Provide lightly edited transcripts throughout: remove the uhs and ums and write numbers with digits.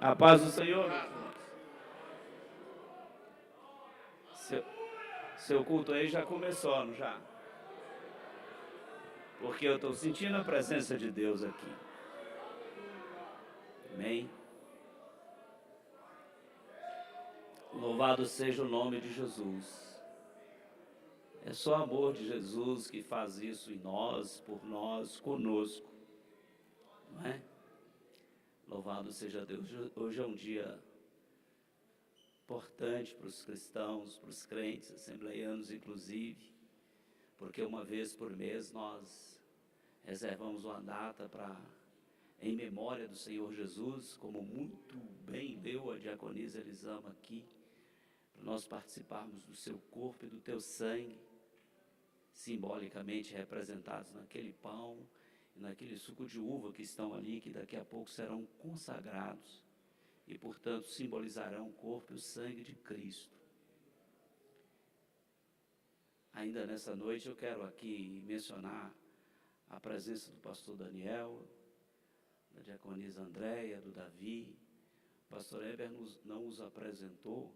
A paz do Senhor. Seu culto aí já começou, não já? Porque eu estou sentindo a presença de Deus aqui. Amém? Louvado seja o nome de Jesus. É só o amor de Jesus que faz isso em nós, por nós, conosco. Não é? Louvado seja Deus. Hoje é um dia importante para os cristãos, para os crentes, assembleianos inclusive, porque uma vez por mês nós reservamos uma data em memória do Senhor Jesus, como muito bem leu a diaconisa Elisama aqui, para nós participarmos do seu corpo e do teu sangue, simbolicamente representados naquele pão e naquele suco de uva que estão ali, que daqui a pouco serão consagrados e, portanto, simbolizarão o corpo e o sangue de Cristo. Ainda nessa noite eu quero aqui mencionar a presença do pastor Daniel, da diaconisa Andréia, do Davi. O pastor Heber não os apresentou,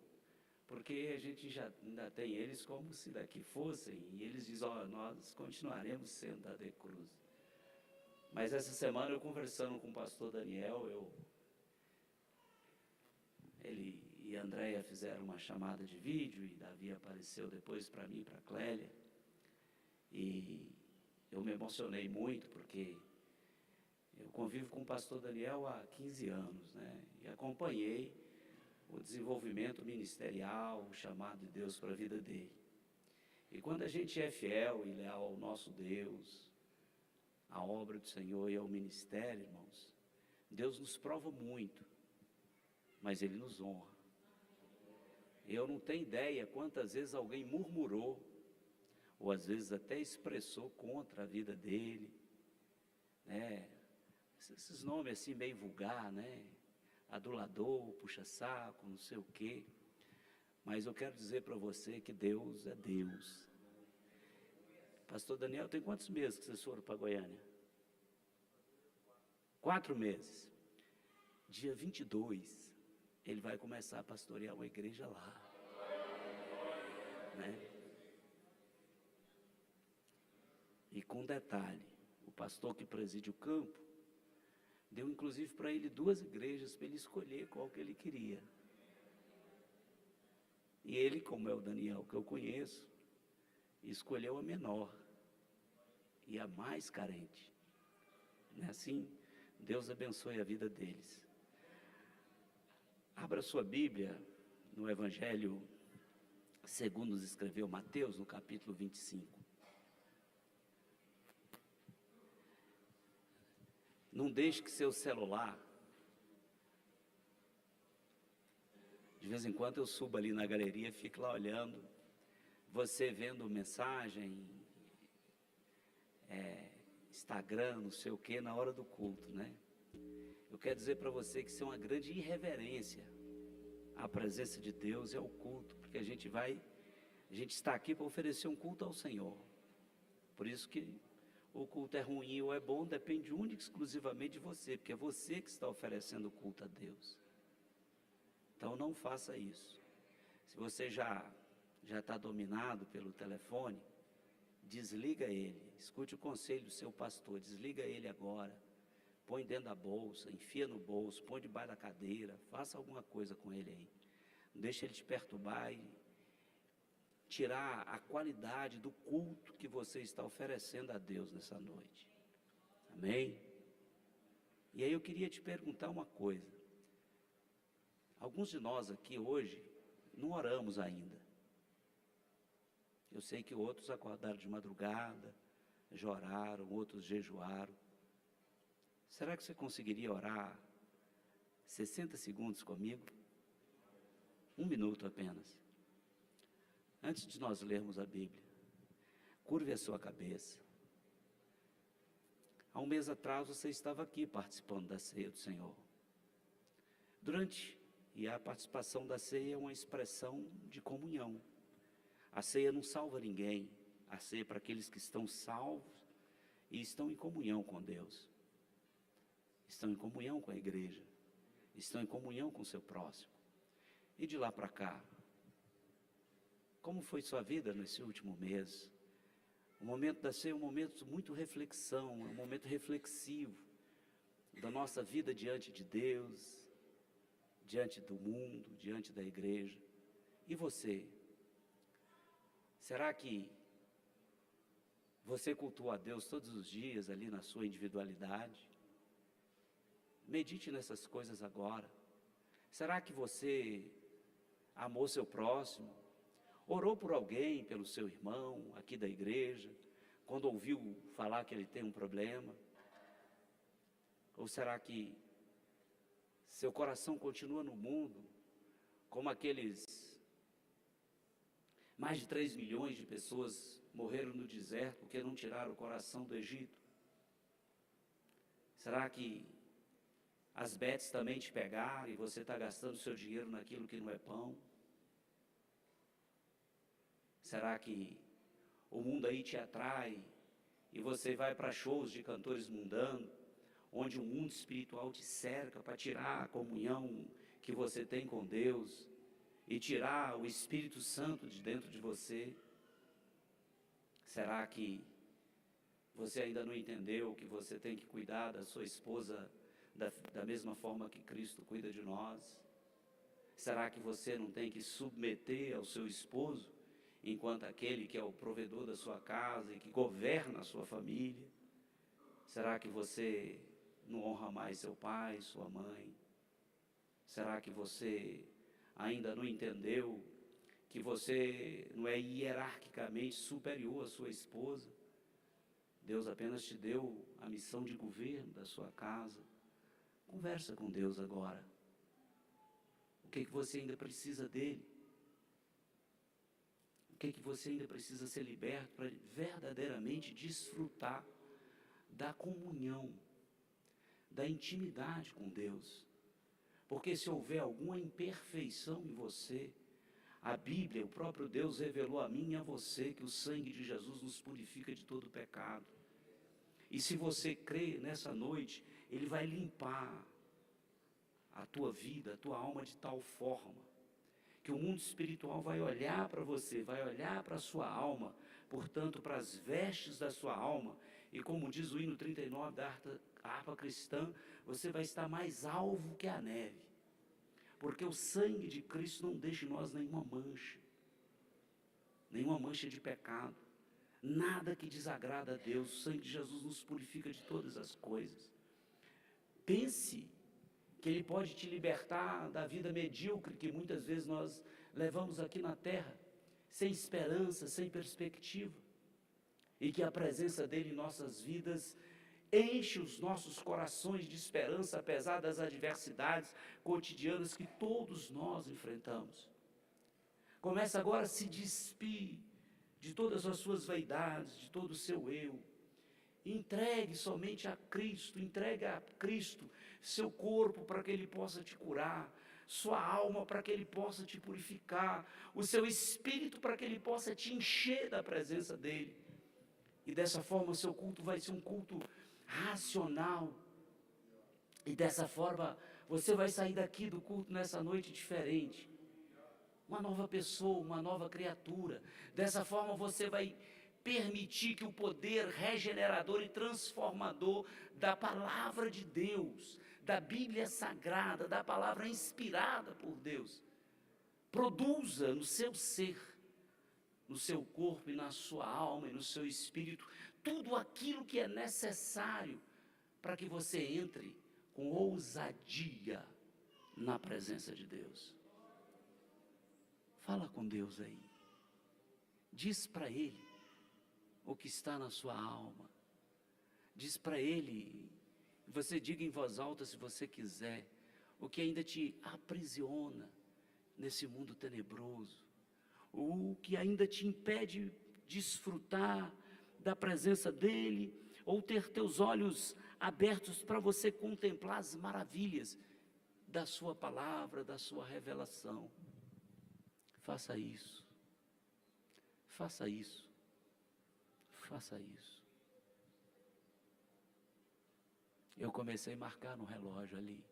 porque a gente já ainda tem eles como se daqui fossem, e eles dizem, nós continuaremos sendo da De Cruz. Mas essa semana eu conversando com o pastor Daniel, ele e a Andréia fizeram uma chamada de vídeo, e Davi apareceu depois para mim, para a Clélia, e eu me emocionei muito, porque eu convivo com o pastor Daniel há 15 anos, né? E acompanhei o desenvolvimento ministerial, o chamado de Deus para a vida dele. E quando a gente é fiel e leal ao nosso Deus, à obra do Senhor e ao ministério, irmãos, Deus nos prova muito, mas Ele nos honra. Eu não tenho ideia quantas vezes alguém murmurou, ou às vezes até expressou contra a vida dele, né? Esses nomes assim meio vulgar, né? Adulador, puxa-saco, não sei o quê. Mas eu quero dizer para você que Deus é Deus. Pastor Daniel, tem quantos meses que vocês foram para Goiânia? 4 meses. Dia 22, ele vai começar a pastorear uma igreja lá. Né? E com detalhe, o pastor que preside o campo, deu inclusive para ele 2 igrejas para ele escolher qual que ele queria. E ele, como é o Daniel que eu conheço, escolheu a menor e a mais carente. Não é assim? Deus abençoe a vida deles. Abra sua Bíblia no Evangelho segundo nos escreveu Mateus, no capítulo 25. Não deixe que seu celular, de vez em quando eu subo ali na galeria, fico lá olhando, você vendo mensagem, Instagram, não sei o que, na hora do culto, né? Eu quero dizer para você que isso é uma grande irreverência à presença de Deus e ao culto, porque a gente está aqui para oferecer um culto ao Senhor. Por isso que o culto é ruim ou é bom, depende única e exclusivamente de você, porque é você que está oferecendo o culto a Deus. Então não faça isso. Se você já está dominado pelo telefone, desliga ele, escute o conselho do seu pastor, desliga ele agora, põe dentro da bolsa, enfia no bolso, põe debaixo da cadeira, faça alguma coisa com ele aí. Não deixe ele te perturbar e tirar a qualidade do culto que você está oferecendo a Deus nessa noite. Amém? E aí eu queria te perguntar uma coisa. Alguns de nós aqui hoje não oramos ainda. Eu sei que outros acordaram de madrugada, já oraram, outros jejuaram. Será que você conseguiria orar 60 segundos comigo? 1 minuto apenas. Antes de nós lermos a Bíblia, curve a sua cabeça. Há um mês atrás você estava aqui participando da ceia do Senhor. E a participação da ceia é uma expressão de comunhão. A ceia não salva ninguém, a ceia é para aqueles que estão salvos e estão em comunhão com Deus. Estão em comunhão com a igreja. estão em comunhão com o seu próximo. E de lá para cá, como foi sua vida nesse último mês? O momento da ceia é um momento muito reflexão, é um momento reflexivo da nossa vida diante de Deus, diante do mundo, diante da igreja. E você? Será que você cultua a Deus todos os dias ali na sua individualidade? Medite nessas coisas agora. Será que você amou seu próximo? Orou por alguém, pelo seu irmão aqui da igreja, quando ouviu falar que ele tem um problema? Ou será que seu coração continua no mundo, como aqueles mais de 3 milhões de pessoas morreram no deserto porque não tiraram o coração do Egito? Será que as betes também te pegaram e você está gastando seu dinheiro naquilo que não é pão? Será que o mundo aí te atrai e você vai para shows de cantores mundanos, onde o mundo espiritual te cerca para tirar a comunhão que você tem com Deus e tirar o Espírito Santo de dentro de você? Será que você ainda não entendeu que você tem que cuidar da sua esposa da mesma forma que Cristo cuida de nós? Será que você não tem que submeter ao seu esposo, enquanto aquele que é o provedor da sua casa e que governa a sua família? Será que você não honra mais seu pai, sua mãe? Será que você ainda não entendeu que você não é hierarquicamente superior à sua esposa? Deus apenas te deu a missão de governo da sua casa. Conversa com Deus agora. O que você ainda precisa dele? O que você ainda precisa ser liberto para verdadeiramente desfrutar da comunhão, da intimidade com Deus? Porque se houver alguma imperfeição em você, a Bíblia, o próprio Deus revelou a mim e a você que o sangue de Jesus nos purifica de todo pecado. E se você crê nessa noite, Ele vai limpar a tua vida, a tua alma de tal forma que o mundo espiritual vai olhar para você, vai olhar para a sua alma, portanto, para as vestes da sua alma, e como diz o hino 39 da harpa cristã, você vai estar mais alvo que a neve, porque o sangue de Cristo não deixa em nós nenhuma mancha de pecado, nada que desagrada a Deus. O sangue de Jesus nos purifica de todas as coisas. Pense que Ele pode te libertar da vida medíocre que muitas vezes nós levamos aqui na terra, sem esperança, sem perspectiva, e que a presença dEle em nossas vidas enche os nossos corações de esperança, apesar das adversidades cotidianas que todos nós enfrentamos. Comece agora a se despir de todas as suas vaidades, de todo o seu eu. Entregue somente a Cristo, entregue a Cristo seu corpo para que Ele possa te curar, sua alma para que Ele possa te purificar, o seu espírito para que Ele possa te encher da presença dEle. E dessa forma o seu culto vai ser um culto racional. E dessa forma você vai sair daqui do culto nessa noite diferente. Uma nova pessoa, uma nova criatura. Dessa forma você vai permitir que o poder regenerador e transformador da palavra de Deus, da Bíblia Sagrada, da palavra inspirada por Deus, produza no seu ser, no seu corpo e na sua alma e no seu espírito, tudo aquilo que é necessário para que você entre com ousadia na presença de Deus. Fala com Deus aí. Diz para Ele o que está na sua alma. Diz para Ele, você diga em voz alta se você quiser, o que ainda te aprisiona nesse mundo tenebroso, o que ainda te impede de desfrutar da presença dEle, ou ter teus olhos abertos para você contemplar as maravilhas da sua palavra, da sua revelação. Faça isso. Faça isso. Faça isso. Eu comecei a marcar no relógio ali.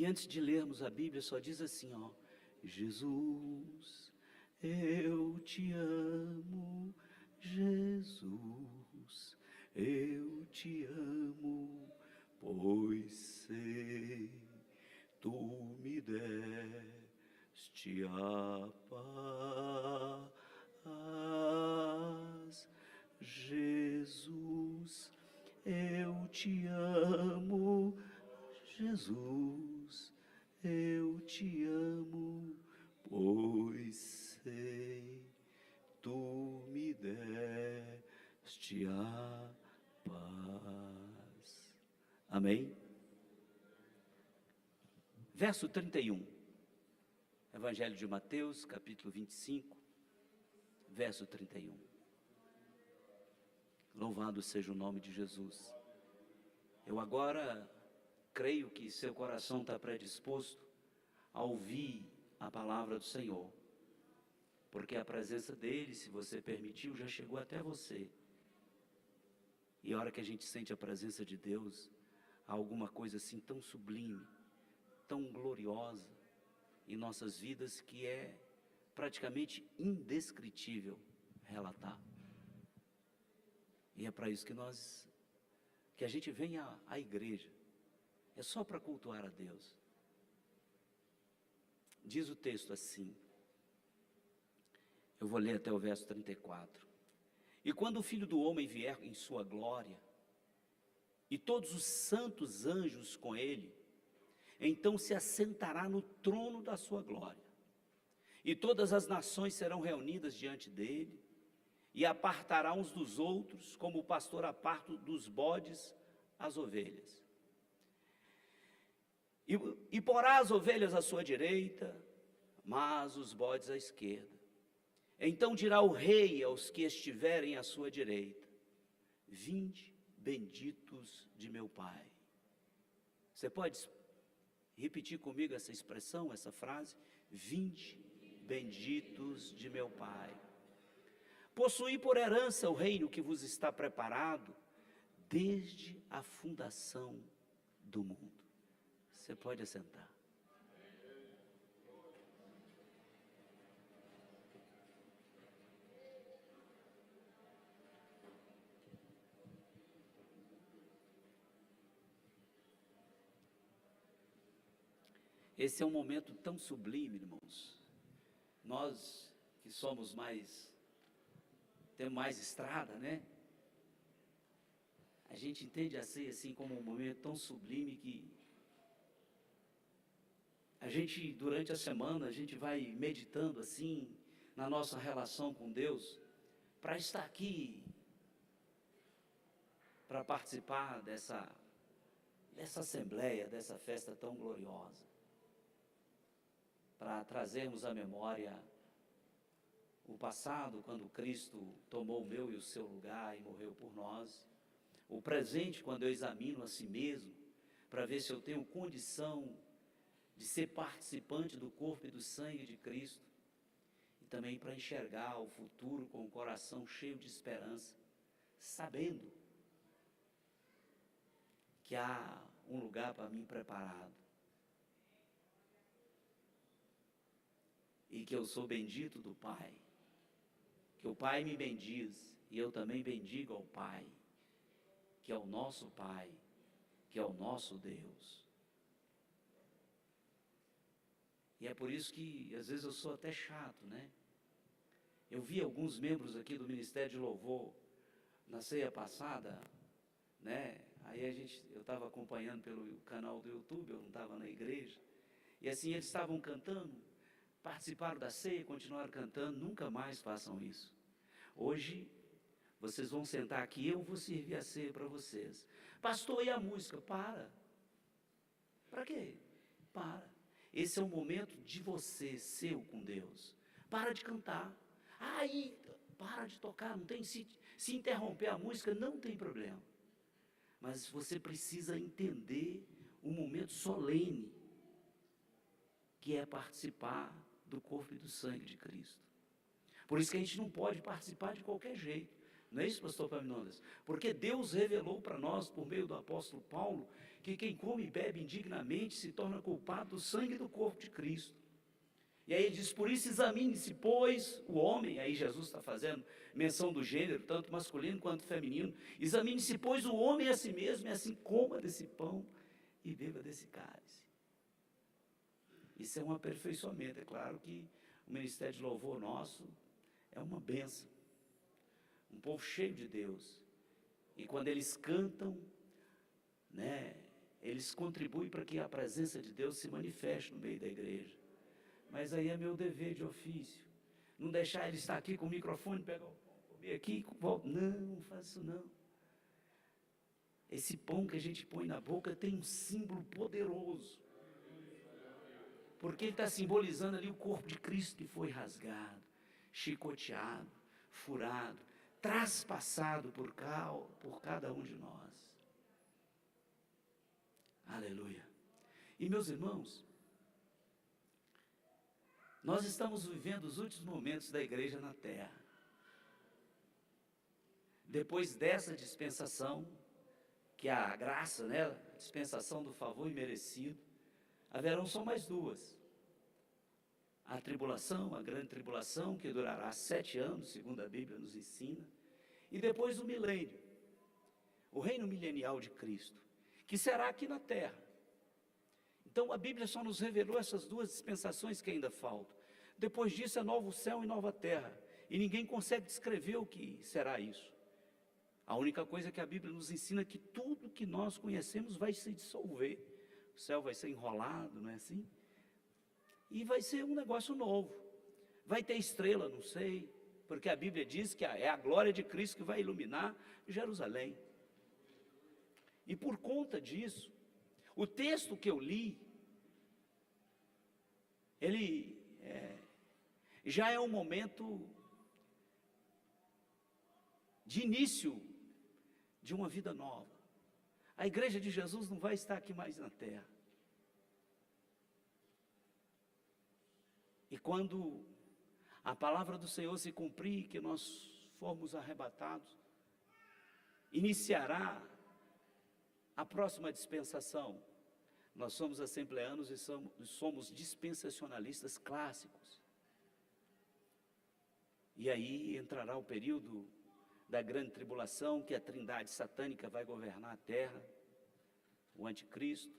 E antes de lermos a Bíblia, só diz assim, ó: Jesus, eu te amo, Jesus, eu te amo, pois sei, tu me deste a paz. Jesus, eu te amo, Jesus, eu te amo, pois sei, tu me deste a paz. Amém? Verso 31, Evangelho de Mateus, capítulo 25, verso 31. Louvado seja o nome de Jesus. Eu agora creio que seu coração está predisposto a ouvir a palavra do Senhor, porque a presença dele, se você permitiu, já chegou até você. E a hora que a gente sente a presença de Deus, há alguma coisa assim tão sublime, tão gloriosa em nossas vidas, que é praticamente indescritível relatar. E é para isso que a gente vem à igreja, é só para cultuar a Deus. Diz o texto assim, eu vou ler até o verso 34. E quando o Filho do Homem vier em sua glória, e todos os santos anjos com ele, então se assentará no trono da sua glória, e todas as nações serão reunidas diante dele, e apartará uns dos outros, como o pastor aparta dos bodes as ovelhas. E porá as ovelhas à sua direita, mas os bodes à esquerda. Então dirá o rei aos que estiverem à sua direita: vinde, benditos de meu Pai. Você pode repetir comigo essa expressão, essa frase? Vinde, benditos de meu Pai. Possuí por herança o reino que vos está preparado desde a fundação do mundo. Você pode assentar. Esse é um momento tão sublime, irmãos. Nós que somos temos mais estrada, né? A gente entende assim como um momento tão sublime que a gente, durante a semana, a gente vai meditando assim na nossa relação com Deus, para estar aqui, para participar dessa assembleia, dessa festa tão gloriosa, para trazermos à memória o passado, quando Cristo tomou o meu e o seu lugar e morreu por nós, o presente, quando eu examino a si mesmo, para ver se eu tenho condição de ser participante do corpo e do sangue de Cristo, e também para enxergar o futuro com o coração cheio de esperança, sabendo que há um lugar para mim preparado, e que eu sou bendito do Pai, que o Pai me bendiz, e eu também bendigo ao Pai, que é o nosso Pai, que é o nosso Deus. E é por isso que, às vezes, eu sou até chato, né? Eu vi alguns membros aqui do Ministério de Louvor, na ceia passada, né? Aí eu estava acompanhando pelo canal do YouTube, eu não estava na igreja, e assim eles estavam cantando, participaram da ceia, continuaram cantando. Nunca mais façam isso. Hoje, vocês vão sentar aqui, eu vou servir a ceia para vocês. Pastor, e a música? Para quê? Esse é o momento de você, seu com Deus. Para de cantar. Aí, para de tocar, não tem, se interromper a música, não tem problema. Mas você precisa entender o momento solene, que é participar do corpo e do sangue de Cristo. Por isso que a gente não pode participar de qualquer jeito. Não é isso, pastor Paminondas? Porque Deus revelou para nós, por meio do apóstolo Paulo, que quem come e bebe indignamente se torna culpado do sangue do corpo de Cristo. E aí ele diz, por isso examine-se, pois, o homem, aí Jesus está fazendo menção do gênero, tanto masculino quanto feminino, examine-se, pois, o homem a si mesmo, e assim coma desse pão e beba desse cálice. Isso é um aperfeiçoamento, é claro que o ministério de louvor nosso é uma bênção. Um povo cheio de Deus. E quando eles cantam, né, eles contribuem para que a presença de Deus se manifeste no meio da igreja. Mas aí é meu dever de ofício. Não deixar ele estar aqui com o microfone, pegar o pão, comer aqui, volta. Não faço não. Esse pão que a gente põe na boca tem um símbolo poderoso. Porque ele está simbolizando ali o corpo de Cristo que foi rasgado, chicoteado, furado, traspassado por cada um de nós. Aleluia. E meus irmãos, nós estamos vivendo os últimos momentos da igreja na terra. Depois dessa dispensação, que é a graça, né, a dispensação do favor imerecido, haverão só mais duas. A tribulação, a grande tribulação, que durará 7 anos, segundo a Bíblia nos ensina, e depois o milênio, o reino milenial de Cristo, que será aqui na terra. Então a Bíblia só nos revelou essas duas dispensações que ainda faltam. Depois disso é novo céu e nova terra, e ninguém consegue descrever o que será isso. A única coisa que a Bíblia nos ensina é que tudo que nós conhecemos vai se dissolver. O céu vai ser enrolado, não é assim? E vai ser um negócio novo. Vai ter estrela, não sei, porque a Bíblia diz que é a glória de Cristo que vai iluminar Jerusalém. E por conta disso, o texto que eu li, ele já é um momento de início de uma vida nova. A igreja de Jesus não vai estar aqui mais na terra. E quando a palavra do Senhor se cumprir, que nós formos arrebatados, iniciará a próxima dispensação. Nós somos assembleanos e somos dispensacionalistas clássicos. E aí entrará o período da grande tribulação, que a trindade satânica vai governar a terra, o anticristo,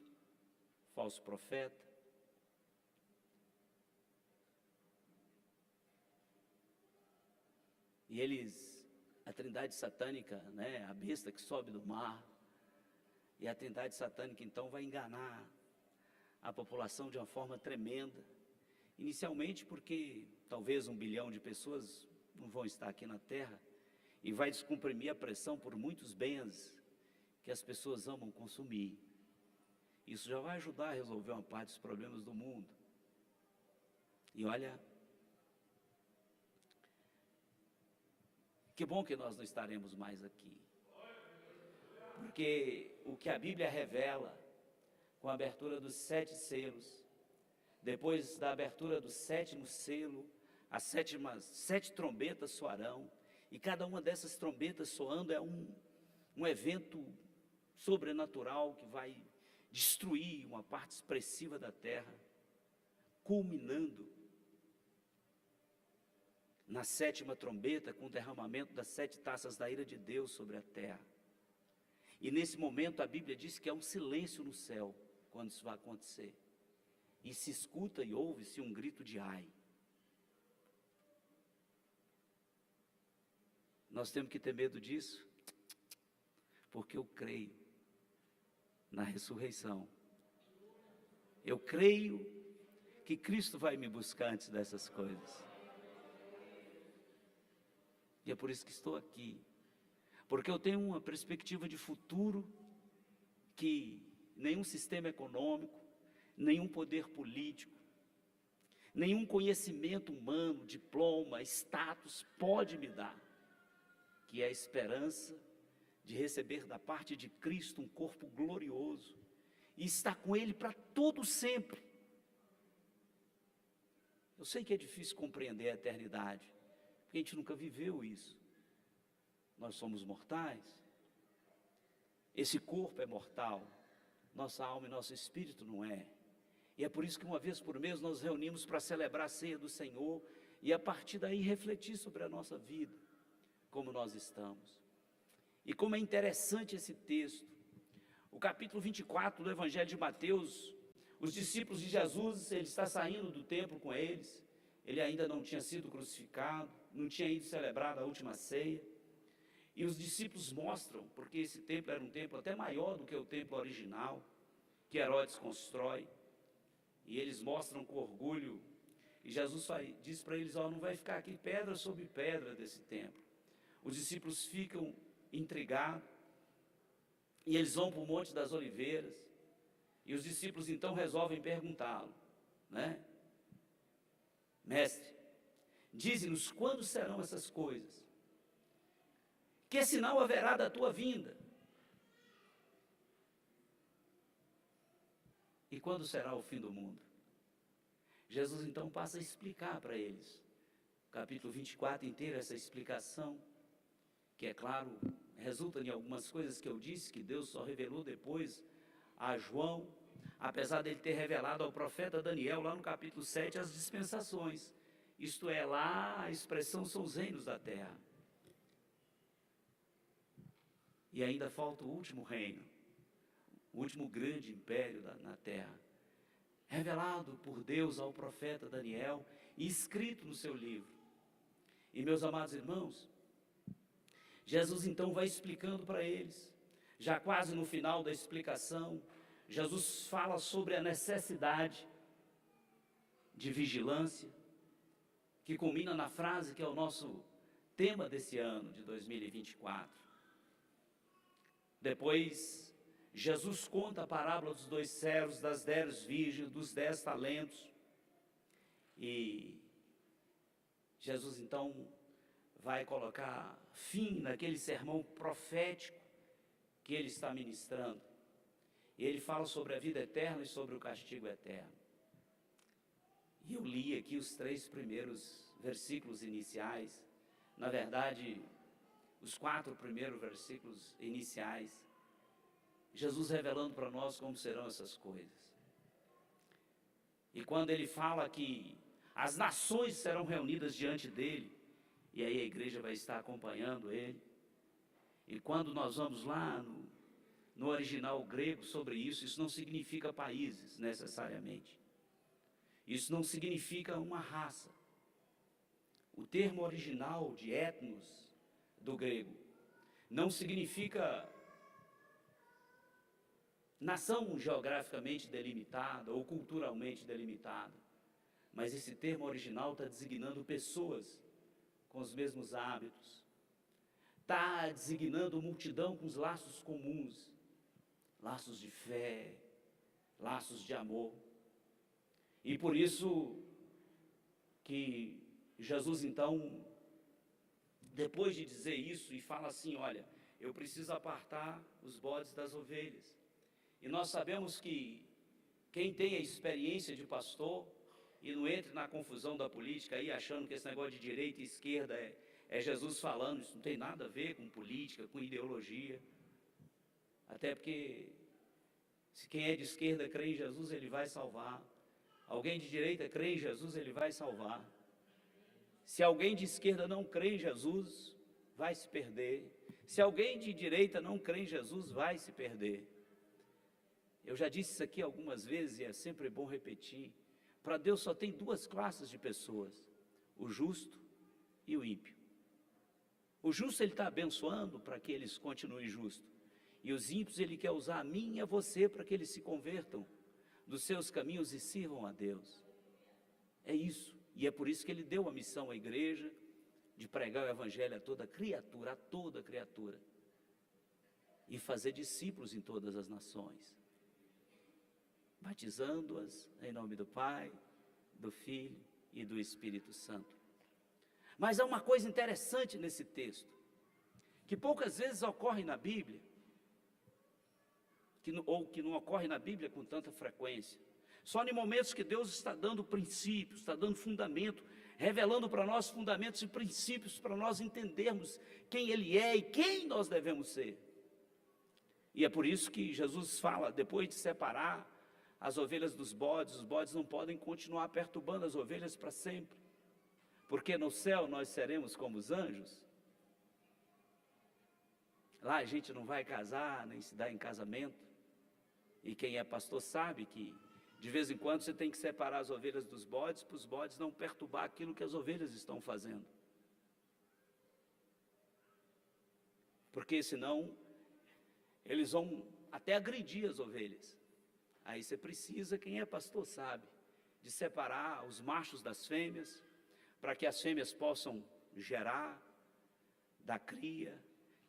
o falso profeta. E a trindade satânica, né, a besta que sobe do mar, e a trindade satânica então vai enganar a população de uma forma tremenda, inicialmente porque talvez 1 bilhão de pessoas não vão estar aqui na terra, e vai descomprimir a pressão por muitos bens que as pessoas amam consumir. Isso já vai ajudar a resolver uma parte dos problemas do mundo. E olha, que bom que nós não estaremos mais aqui. Porque o que a Bíblia revela, com a abertura dos 7 selos, depois da abertura do 7º selo, as 7 trombetas soarão, e cada uma dessas trombetas soando é um evento sobrenatural que vai destruir uma parte expressiva da terra, culminando na 7ª trombeta, com o derramamento das 7 taças da ira de Deus sobre a terra. E nesse momento a Bíblia diz que é um silêncio no céu, quando isso vai acontecer. E se escuta e ouve-se um grito de ai. Nós temos que ter medo disso, porque eu creio na ressurreição. Eu creio que Cristo vai me buscar antes dessas coisas. E é por isso que estou aqui, porque eu tenho uma perspectiva de futuro que nenhum sistema econômico, nenhum poder político, nenhum conhecimento humano, diploma, status pode me dar, que é a esperança de receber da parte de Cristo um corpo glorioso e estar com Ele para todo sempre. Eu sei que é difícil compreender a eternidade, porque a gente nunca viveu isso. nós somos mortais. Esse corpo é mortal, nossa alma e nosso espírito não é. E é por isso que uma vez por mês nós reunimos para celebrar a ceia do Senhor e a partir daí refletir sobre a nossa vida, como nós estamos. E como é interessante esse texto. O capítulo 24 do Evangelho de Mateus, os discípulos de Jesus, ele está saindo do templo com eles, ele ainda não tinha sido crucificado, não tinha ido celebrar a última ceia, e os discípulos mostram, porque esse templo era um templo até maior do que o templo original, que Herodes constrói, e eles mostram com orgulho, e Jesus diz para eles, não vai ficar aqui pedra sobre pedra desse templo. Os discípulos ficam intrigados, e eles vão para o Monte das Oliveiras, e os discípulos então resolvem perguntá-lo, né? Mestre, dize-nos quando serão essas coisas? Que sinal haverá da tua vinda? E quando será o fim do mundo? Jesus então passa a explicar para eles, capítulo 24 inteiro, essa explicação, que é claro, resulta em algumas coisas que eu disse, que Deus só revelou depois a João, apesar dele ter revelado ao profeta Daniel, lá no capítulo 7, as dispensações, isto é, lá a expressão são os reinos da terra. E ainda falta o último reino, o último grande império na terra, revelado por Deus ao profeta Daniel e escrito no seu livro. E meus amados irmãos, Jesus então vai explicando para eles, já quase no final da explicação, Jesus fala sobre a necessidade de vigilância, que culmina na frase que é o nosso tema desse ano de 2024. Depois, Jesus conta a parábola dos 2 servos, das 10 virgens, dos 10 talentos. E Jesus então vai colocar fim naquele sermão profético que ele está ministrando. E ele fala sobre a vida eterna e sobre o castigo eterno. E eu li aqui os 3 primeiros versículos iniciais. Na verdade, os 4 primeiros versículos iniciais, Jesus revelando para nós como serão essas coisas. E quando ele fala que as nações serão reunidas diante dele, e aí a igreja vai estar acompanhando ele, e quando nós vamos lá no original grego sobre isso, isso não significa países necessariamente, isso não significa uma raça. O termo original de etnos do grego não significa nação geograficamente delimitada ou culturalmente delimitada, mas esse termo original está designando pessoas com os mesmos hábitos, está designando multidão com os laços comuns, laços de fé, laços de amor. E por isso que Jesus então, depois de dizer isso, e fala assim, olha, eu preciso apartar os bodes das ovelhas. E nós sabemos que quem tem a experiência de pastor, e não entre na confusão da política aí, achando que esse negócio de direita e esquerda é Jesus falando, isso não tem nada a ver com política, com ideologia. Até porque, se quem é de esquerda crê em Jesus, ele vai salvar. Alguém de direita crê em Jesus, ele vai salvar. Se alguém de esquerda não crê em Jesus, vai se perder. Se alguém de direita não crê em Jesus, vai se perder. Eu já disse isso aqui algumas vezes e é sempre bom repetir. Para Deus só tem 2 classes de pessoas, o justo e o ímpio. O justo ele está abençoando para que eles continuem justos. E os ímpios ele quer usar a mim e a você para que eles se convertam dos seus caminhos e sirvam a Deus. É isso. E é por isso que ele deu a missão à igreja de pregar o evangelho a toda criatura. E fazer discípulos em todas as nações, batizando-as em nome do Pai, do Filho e do Espírito Santo. Mas há uma coisa interessante nesse texto, que poucas vezes ocorre na Bíblia, ou que não ocorre na Bíblia com tanta frequência. Só em momentos que Deus está dando princípios, está dando fundamento, revelando para nós fundamentos e princípios para nós entendermos quem Ele é e quem nós devemos ser. E é por isso que Jesus fala, depois de separar as ovelhas dos bodes, os bodes não podem continuar perturbando as ovelhas para sempre, porque no céu nós seremos como os anjos. Lá a gente não vai casar, nem se dar em casamento, e quem é pastor sabe que de vez em quando você tem que separar as ovelhas dos bodes, para os bodes não perturbar aquilo que as ovelhas estão fazendo. Porque senão, eles vão até agredir as ovelhas. Aí você precisa, quem é pastor sabe, de separar os machos das fêmeas, para que as fêmeas possam gerar, dar cria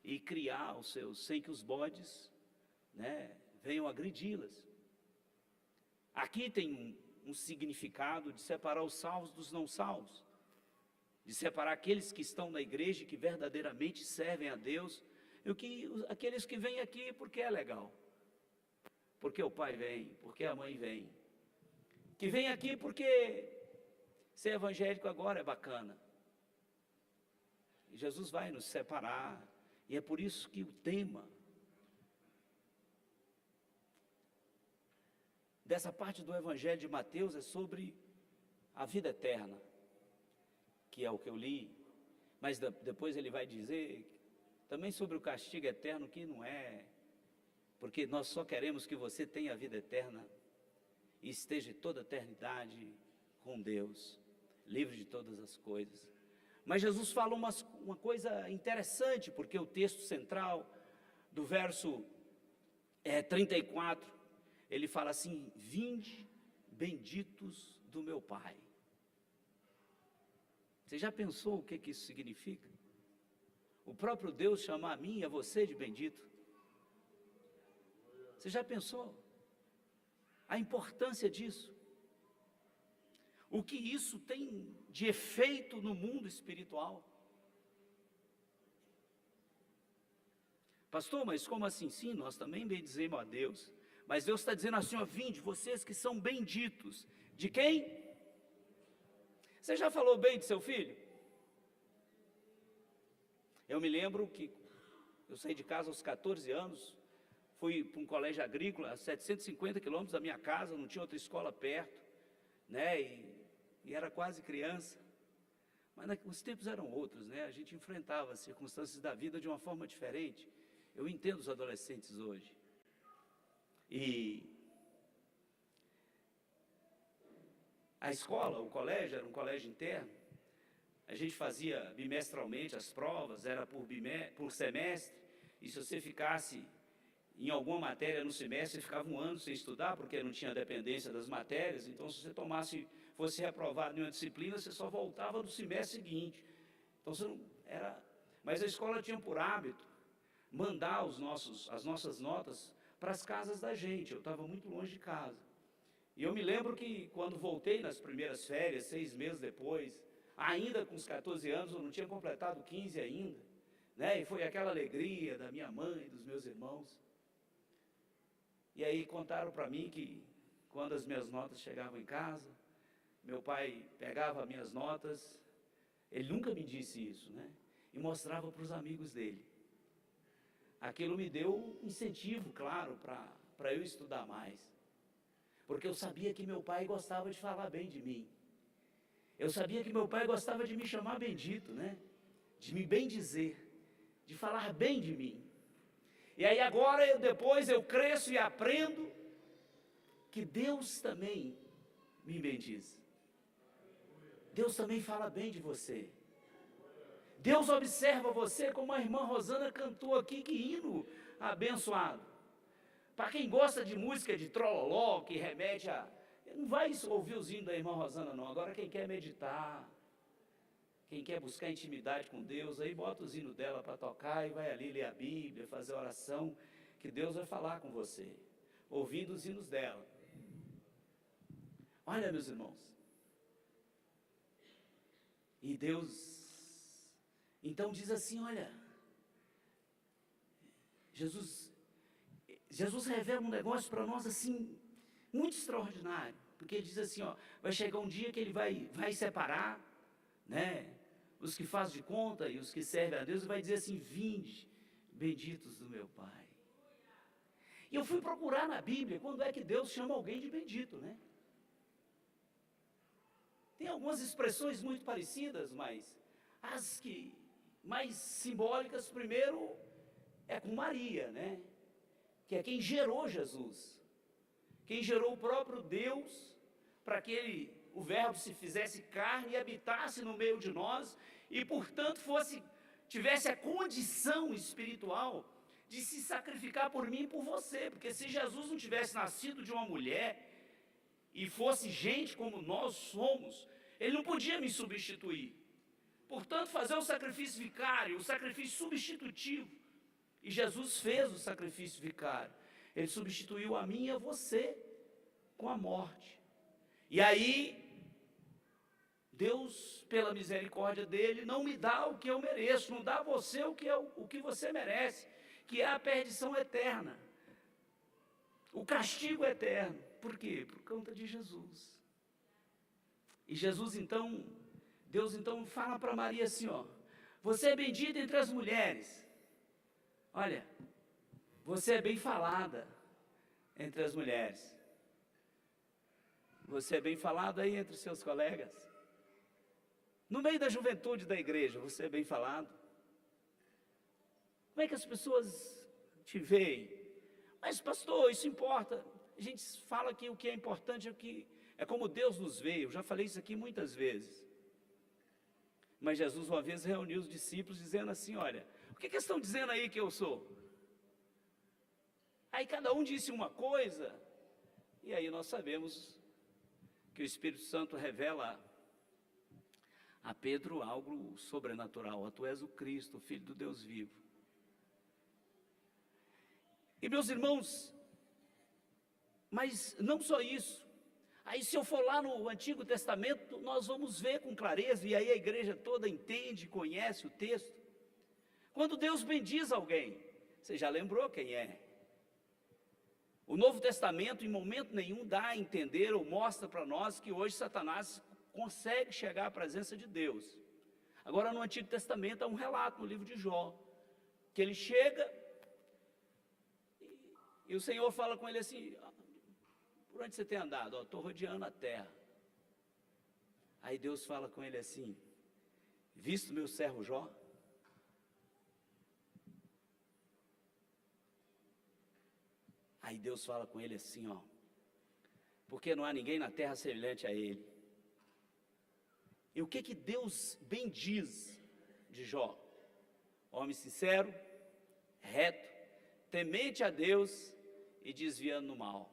e criar os seus, sem que os bodes, venham agredi-las. Aqui tem um significado de separar os salvos dos não salvos, de separar aqueles que estão na igreja e que verdadeiramente servem a Deus, e aqueles que vêm aqui porque é legal, porque o pai vem, porque a mãe vem, que vem aqui porque ser evangélico agora é bacana. E Jesus vai nos separar, e é por isso que o tema dessa parte do Evangelho de Mateus é sobre a vida eterna, que é o que eu li, mas depois ele vai dizer também sobre o castigo eterno, que não é, porque nós só queremos que você tenha a vida eterna e esteja toda a eternidade com Deus, livre de todas as coisas. Mas Jesus fala uma coisa interessante, porque o texto central do verso 34, ele fala assim: vinde benditos do meu Pai. Você já pensou o que isso significa? O próprio Deus chamar a mim e a você de bendito. Você já pensou a importância disso? O que isso tem de efeito no mundo espiritual? Pastor, mas como assim? Sim, nós também bendizemos a Deus. Mas Deus está dizendo assim, ó, vinde, vocês que são benditos. De quem? Você já falou bem de seu filho? Eu me lembro que eu saí de casa aos 14 anos, fui para um colégio agrícola, a 750 quilômetros da minha casa, não tinha outra escola perto, e era quase criança. Mas os tempos eram outros, a gente enfrentava as circunstâncias da vida de uma forma diferente. Eu entendo os adolescentes hoje. E a escola, o colégio, era um colégio interno. A gente fazia bimestralmente as provas, era por semestre, e se você ficasse em alguma matéria no semestre, você ficava um ano sem estudar, porque não tinha dependência das matérias. Então, se você fosse reprovado em uma disciplina, você só voltava no semestre seguinte. Então, você não era... Mas a escola tinha por hábito mandar as nossas notas para as casas da gente. Eu estava muito longe de casa. E eu me lembro que quando voltei nas primeiras férias, 6 meses depois, ainda com os 14 anos, eu não tinha completado 15 ainda, e foi aquela alegria da minha mãe, dos meus irmãos. E aí contaram para mim que quando as minhas notas chegavam em casa, meu pai pegava as minhas notas, ele nunca me disse isso, e mostrava para os amigos dele. Aquilo me deu incentivo, claro, para eu estudar mais. Porque eu sabia que meu pai gostava de falar bem de mim. Eu sabia que meu pai gostava de me chamar bendito, de me bendizer, de falar bem de mim. E aí agora, depois eu cresço e aprendo que Deus também me bendiz. Deus também fala bem de você. Deus observa você, como a irmã Rosana cantou aqui, que hino abençoado. Para quem gosta de música de trololó, que remete a... Não vai ouvir os hinos da irmã Rosana, não. Agora quem quer meditar, quem quer buscar intimidade com Deus, aí bota os hinos dela para tocar e vai ali ler a Bíblia, fazer oração, que Deus vai falar com você, ouvindo os hinos dela. Olha, meus irmãos. E Deus... Então diz assim, olha, Jesus revela um negócio para nós assim, muito extraordinário. Porque ele diz assim, ó, vai chegar um dia que ele vai separar, né, os que fazem de conta e os que servem a Deus, e vai dizer assim, vinde, benditos do meu Pai. E eu fui procurar na Bíblia, quando é que Deus chama alguém de bendito, né? Tem algumas expressões muito parecidas, mas as que mais simbólicas, primeiro, é com Maria, né? Que é quem gerou Jesus. Quem gerou o próprio Deus, para que o Verbo se fizesse carne e habitasse no meio de nós, e portanto tivesse a condição espiritual de se sacrificar por mim e por você, porque se Jesus não tivesse nascido de uma mulher, e fosse gente como nós somos, ele não podia me substituir, portanto fazer o sacrifício vicário, o sacrifício substitutivo, e Jesus fez o sacrifício vicário, ele substituiu a mim e a você, com a morte, e aí, Deus, pela misericórdia dele, não me dá o que eu mereço, não dá a você o que você merece, que é a perdição eterna, o castigo eterno. Por quê? Por conta de Jesus. E Jesus então, Deus então fala para Maria assim, ó, você é bendita entre as mulheres, olha, você é bem falada entre as mulheres, você é bem falado aí entre seus colegas, no meio da juventude da igreja, você é bem falado. Como é que as pessoas te veem? Mas pastor, isso importa. A gente fala que o que é importante é como Deus nos vê. Eu já falei isso aqui muitas vezes. Mas Jesus uma vez reuniu os discípulos dizendo assim, olha, o que estão dizendo aí que eu sou? Aí cada um disse uma coisa, e aí nós sabemos que o Espírito Santo revela a Pedro algo sobrenatural, tu és o Cristo, o Filho do Deus vivo. E meus irmãos, mas não só isso, aí se eu for lá no Antigo Testamento, nós vamos ver com clareza, e aí a igreja toda entende, conhece o texto, quando Deus bendiz alguém, você já lembrou quem é? O Novo Testamento em momento nenhum dá a entender ou mostra para nós que hoje Satanás consegue chegar à presença de Deus. Agora no Antigo Testamento há um relato no livro de Jó, que ele chega e o Senhor fala com ele assim, por onde você tem andado? Estou rodeando a terra. Aí Deus fala com ele assim, visto meu servo Jó? Aí Deus fala com ele assim, ó, porque não há ninguém na terra semelhante a ele. E o que Deus bem diz de Jó? Homem sincero, reto, temente a Deus e desviando do mal.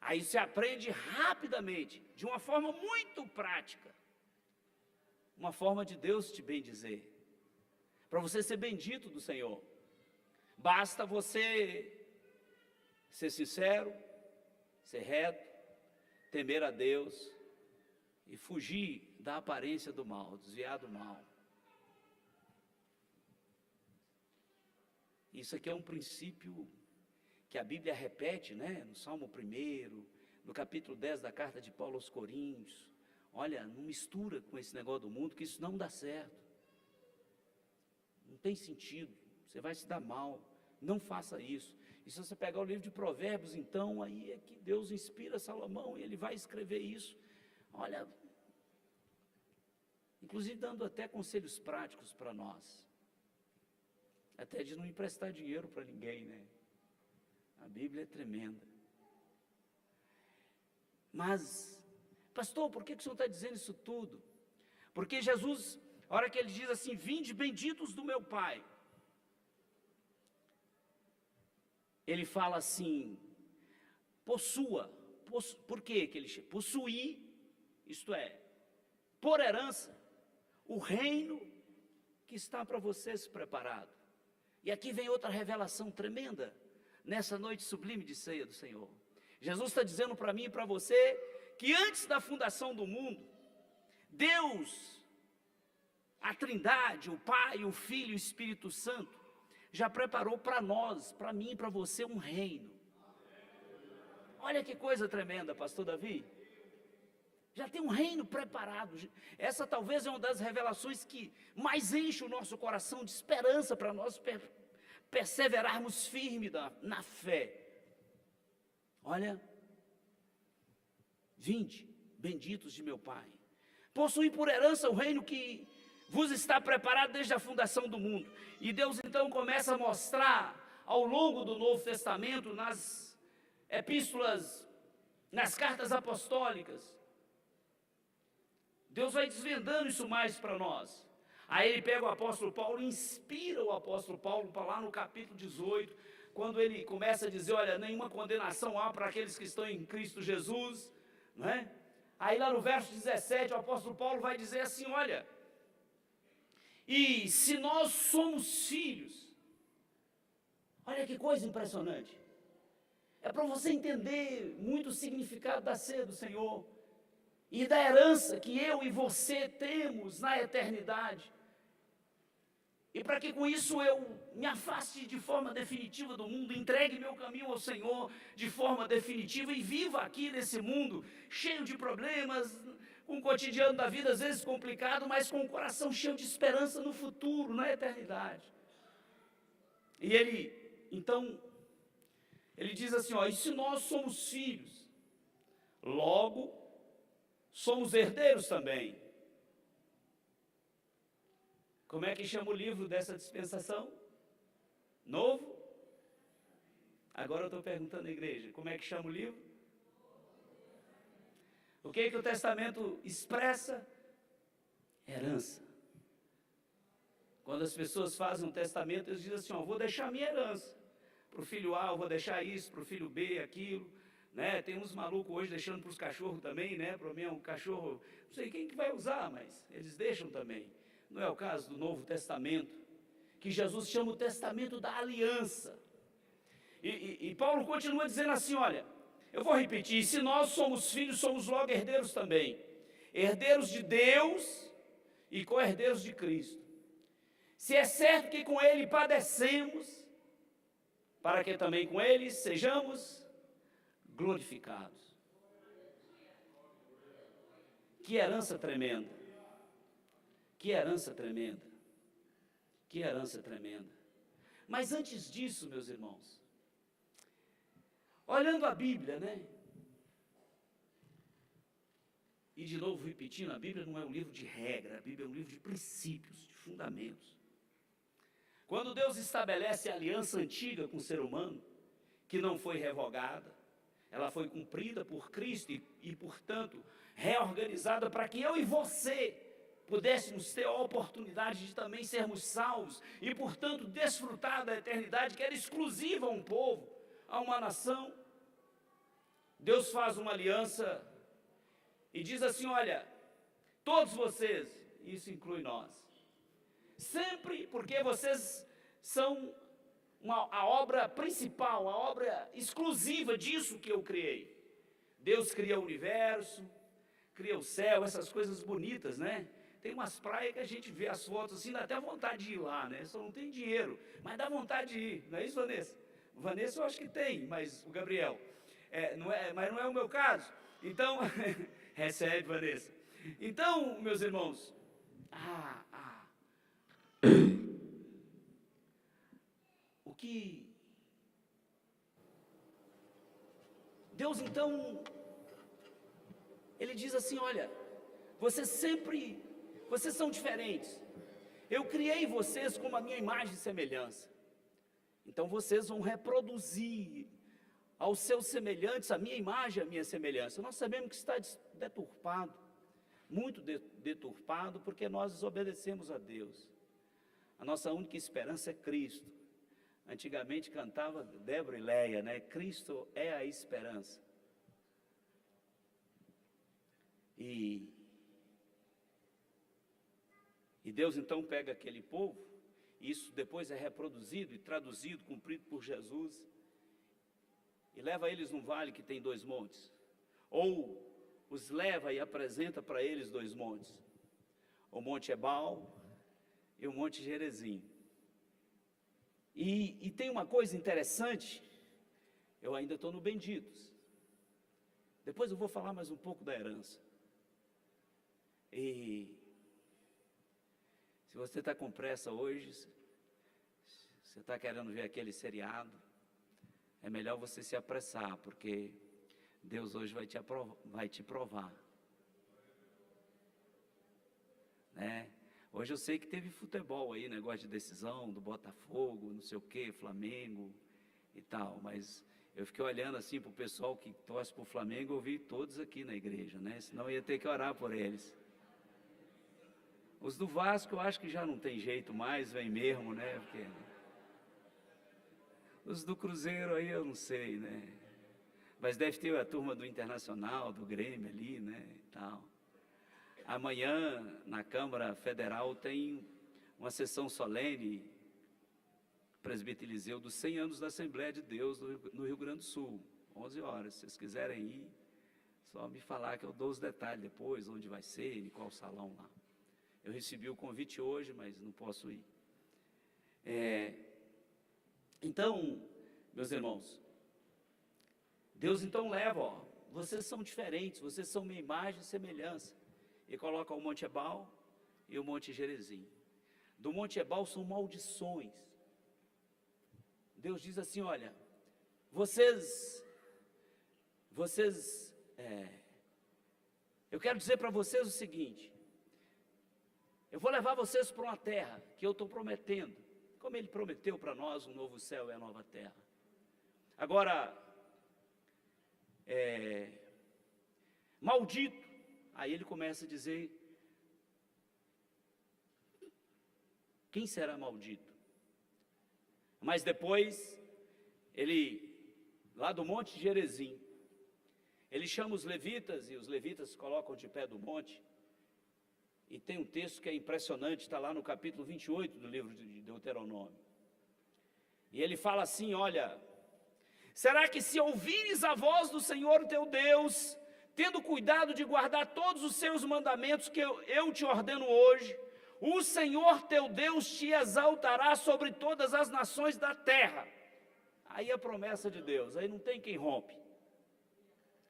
Aí você aprende rapidamente, de uma forma muito prática, uma forma de Deus te bendizer, para você ser bendito do Senhor. Basta você ser sincero, ser reto, temer a Deus e fugir da aparência do mal, desviar do mal. Isso aqui é um princípio que a Bíblia repete, né? No Salmo 1, no capítulo 10 da carta de Paulo aos Coríntios. Olha, não mistura com esse negócio do mundo, que isso não dá certo. Não tem sentido, você vai se dar mal, não faça isso. E se você pegar o livro de Provérbios, então, aí é que Deus inspira Salomão e ele vai escrever isso. Olha, inclusive dando até conselhos práticos para nós. Até de não emprestar dinheiro para ninguém, né? A Bíblia é tremenda. Mas, pastor, por que o senhor está dizendo isso tudo? Porque Jesus, a hora que ele diz assim, vinde benditos do meu Pai, ele fala assim, por que ele chama? Possuir, isto é, por herança, o reino que está para vocês preparado. E aqui vem outra revelação tremenda, nessa noite sublime de ceia do Senhor. Jesus está dizendo para mim e para você, que antes da fundação do mundo, Deus, a Trindade, o Pai, o Filho e o Espírito Santo, já preparou para nós, para mim e para você, um reino. Olha que coisa tremenda, pastor Davi. Já tem um reino preparado. Essa talvez é uma das revelações que mais enche o nosso coração de esperança para nós perseverarmos firme na fé. Olha, vinde, benditos de meu Pai, possuí por herança o reino que vos está preparado desde a fundação do mundo. E Deus então começa a mostrar ao longo do Novo Testamento, nas epístolas, nas cartas apostólicas, Deus vai desvendando isso mais para nós. Aí ele pega o apóstolo Paulo, inspira o apóstolo Paulo para lá no capítulo 18, quando ele começa a dizer, olha, nenhuma condenação há para aqueles que estão em Cristo Jesus, não é? Aí lá no verso 17, o apóstolo Paulo vai dizer assim, olha, e se nós somos filhos, olha que coisa impressionante, é para você entender muito o significado da ceia do Senhor, e da herança que eu e você temos na eternidade, e para que com isso eu me afaste de forma definitiva do mundo, entregue meu caminho ao Senhor de forma definitiva e viva aqui nesse mundo cheio de problemas, com o cotidiano da vida às vezes complicado, mas com o coração cheio de esperança no futuro, na eternidade. E ele, então, ele diz assim, ó, e se nós somos filhos, logo somos herdeiros também. Como é que chama o livro dessa dispensação? Novo? Agora eu estou perguntando à igreja, como é que chama o livro? O que o Testamento expressa? Herança. Quando as pessoas fazem um testamento, eles dizem assim, ó, vou deixar minha herança. Para o filho A eu vou deixar isso, para o filho B aquilo. Né? Tem uns malucos hoje deixando para os cachorros também, né? Para mim é um cachorro, não sei quem que vai usar, mas eles deixam também. Não é o caso do Novo Testamento, que Jesus chama o Testamento da Aliança. E Paulo continua dizendo assim, olha, eu vou repetir, se nós somos filhos, somos logo herdeiros também. Herdeiros de Deus e co-herdeiros de Cristo. Se é certo que com Ele padecemos, para que também com Ele sejamos glorificados. Que herança tremenda. Que herança tremenda. Que herança tremenda. Mas antes disso, meus irmãos, olhando a Bíblia, né? E de novo repetindo, a Bíblia não é um livro de regra, a Bíblia é um livro de princípios, de fundamentos. Quando Deus estabelece a aliança antiga com o ser humano, que não foi revogada, ela foi cumprida por Cristo e portanto, reorganizada para que eu e você pudéssemos ter a oportunidade de também sermos salvos e, portanto, desfrutar da eternidade que era exclusiva a um povo, a uma nação. Deus faz uma aliança e diz assim, olha, todos vocês, isso inclui nós, sempre porque vocês são a obra principal, a obra exclusiva disso que eu criei. Deus cria o universo, cria o céu, essas coisas bonitas, né? Tem umas praias que a gente vê as fotos assim, dá até vontade de ir lá, né? Só não tem dinheiro, mas dá vontade de ir, não é isso, Vanessa? Vanessa eu acho que tem, mas o Gabriel, mas não é o meu caso. Então, recebe, Vanessa. Então, meus irmãos, o que Deus então, Ele diz assim, olha, vocês são diferentes, eu criei vocês como a minha imagem e semelhança, então vocês vão reproduzir aos seus semelhantes a minha imagem e a minha semelhança. Nós sabemos que está deturpado, muito deturpado, porque nós desobedecemos a Deus. A nossa única esperança é Cristo. Antigamente cantava Débora e Leia, né? Cristo é a esperança. E Deus então pega aquele povo, e isso depois é reproduzido e traduzido, cumprido por Jesus, e leva eles num vale que tem 2 montes, ou os leva e apresenta para eles 2 montes, o Monte Ebal e o Monte Gerizim. E tem uma coisa interessante, eu ainda estou no Benditos, Depois eu vou falar mais um pouco da herança. E se você está com pressa hoje, você está querendo ver aquele seriado, é melhor você se apressar, porque Deus hoje vai te provar. Né? Hoje eu sei que teve futebol aí, negócio de decisão, do Botafogo, não sei o que, Flamengo e tal, mas eu fiquei olhando assim para o pessoal que torce para o Flamengo, eu vi todos aqui na igreja, né? Senão eu ia ter que orar por eles. Os do Vasco eu acho que já não tem jeito mais, vem mesmo, né? Porque os do Cruzeiro aí eu não sei, né? Mas deve ter a turma do Internacional, do Grêmio ali, né? E tal. Amanhã, na Câmara Federal, tem uma sessão solene, Presbítero Eliseu, dos 100 anos da Assembleia de Deus no Rio Grande do Sul, 11 horas. Se vocês quiserem ir, só me falar que eu dou os detalhes depois, onde vai ser, em qual salão lá. Eu recebi o convite hoje, mas não posso ir. Então, meus irmãos, Deus então leva, vocês são diferentes, vocês são minha imagem e semelhança. E coloca o Monte Ebal e o Monte Gerizim. Do Monte Ebal são maldições. Deus diz assim, olha, eu quero dizer para vocês o seguinte, eu vou levar vocês para uma terra que eu estou prometendo, como Ele prometeu para nós um novo céu e a nova terra. Agora, maldito, aí ele começa a dizer, quem será maldito? Mas depois, ele, lá do Monte Gerizim, ele chama os levitas, e os levitas se colocam de pé do monte, e tem um texto que é impressionante, está lá no capítulo 28 do livro de Deuteronômio. E ele fala assim, olha, será que se ouvires a voz do Senhor teu Deus, tendo cuidado de guardar todos os seus mandamentos que eu te ordeno hoje, o Senhor teu Deus te exaltará sobre todas as nações da terra. Aí a promessa de Deus, aí não tem quem rompe.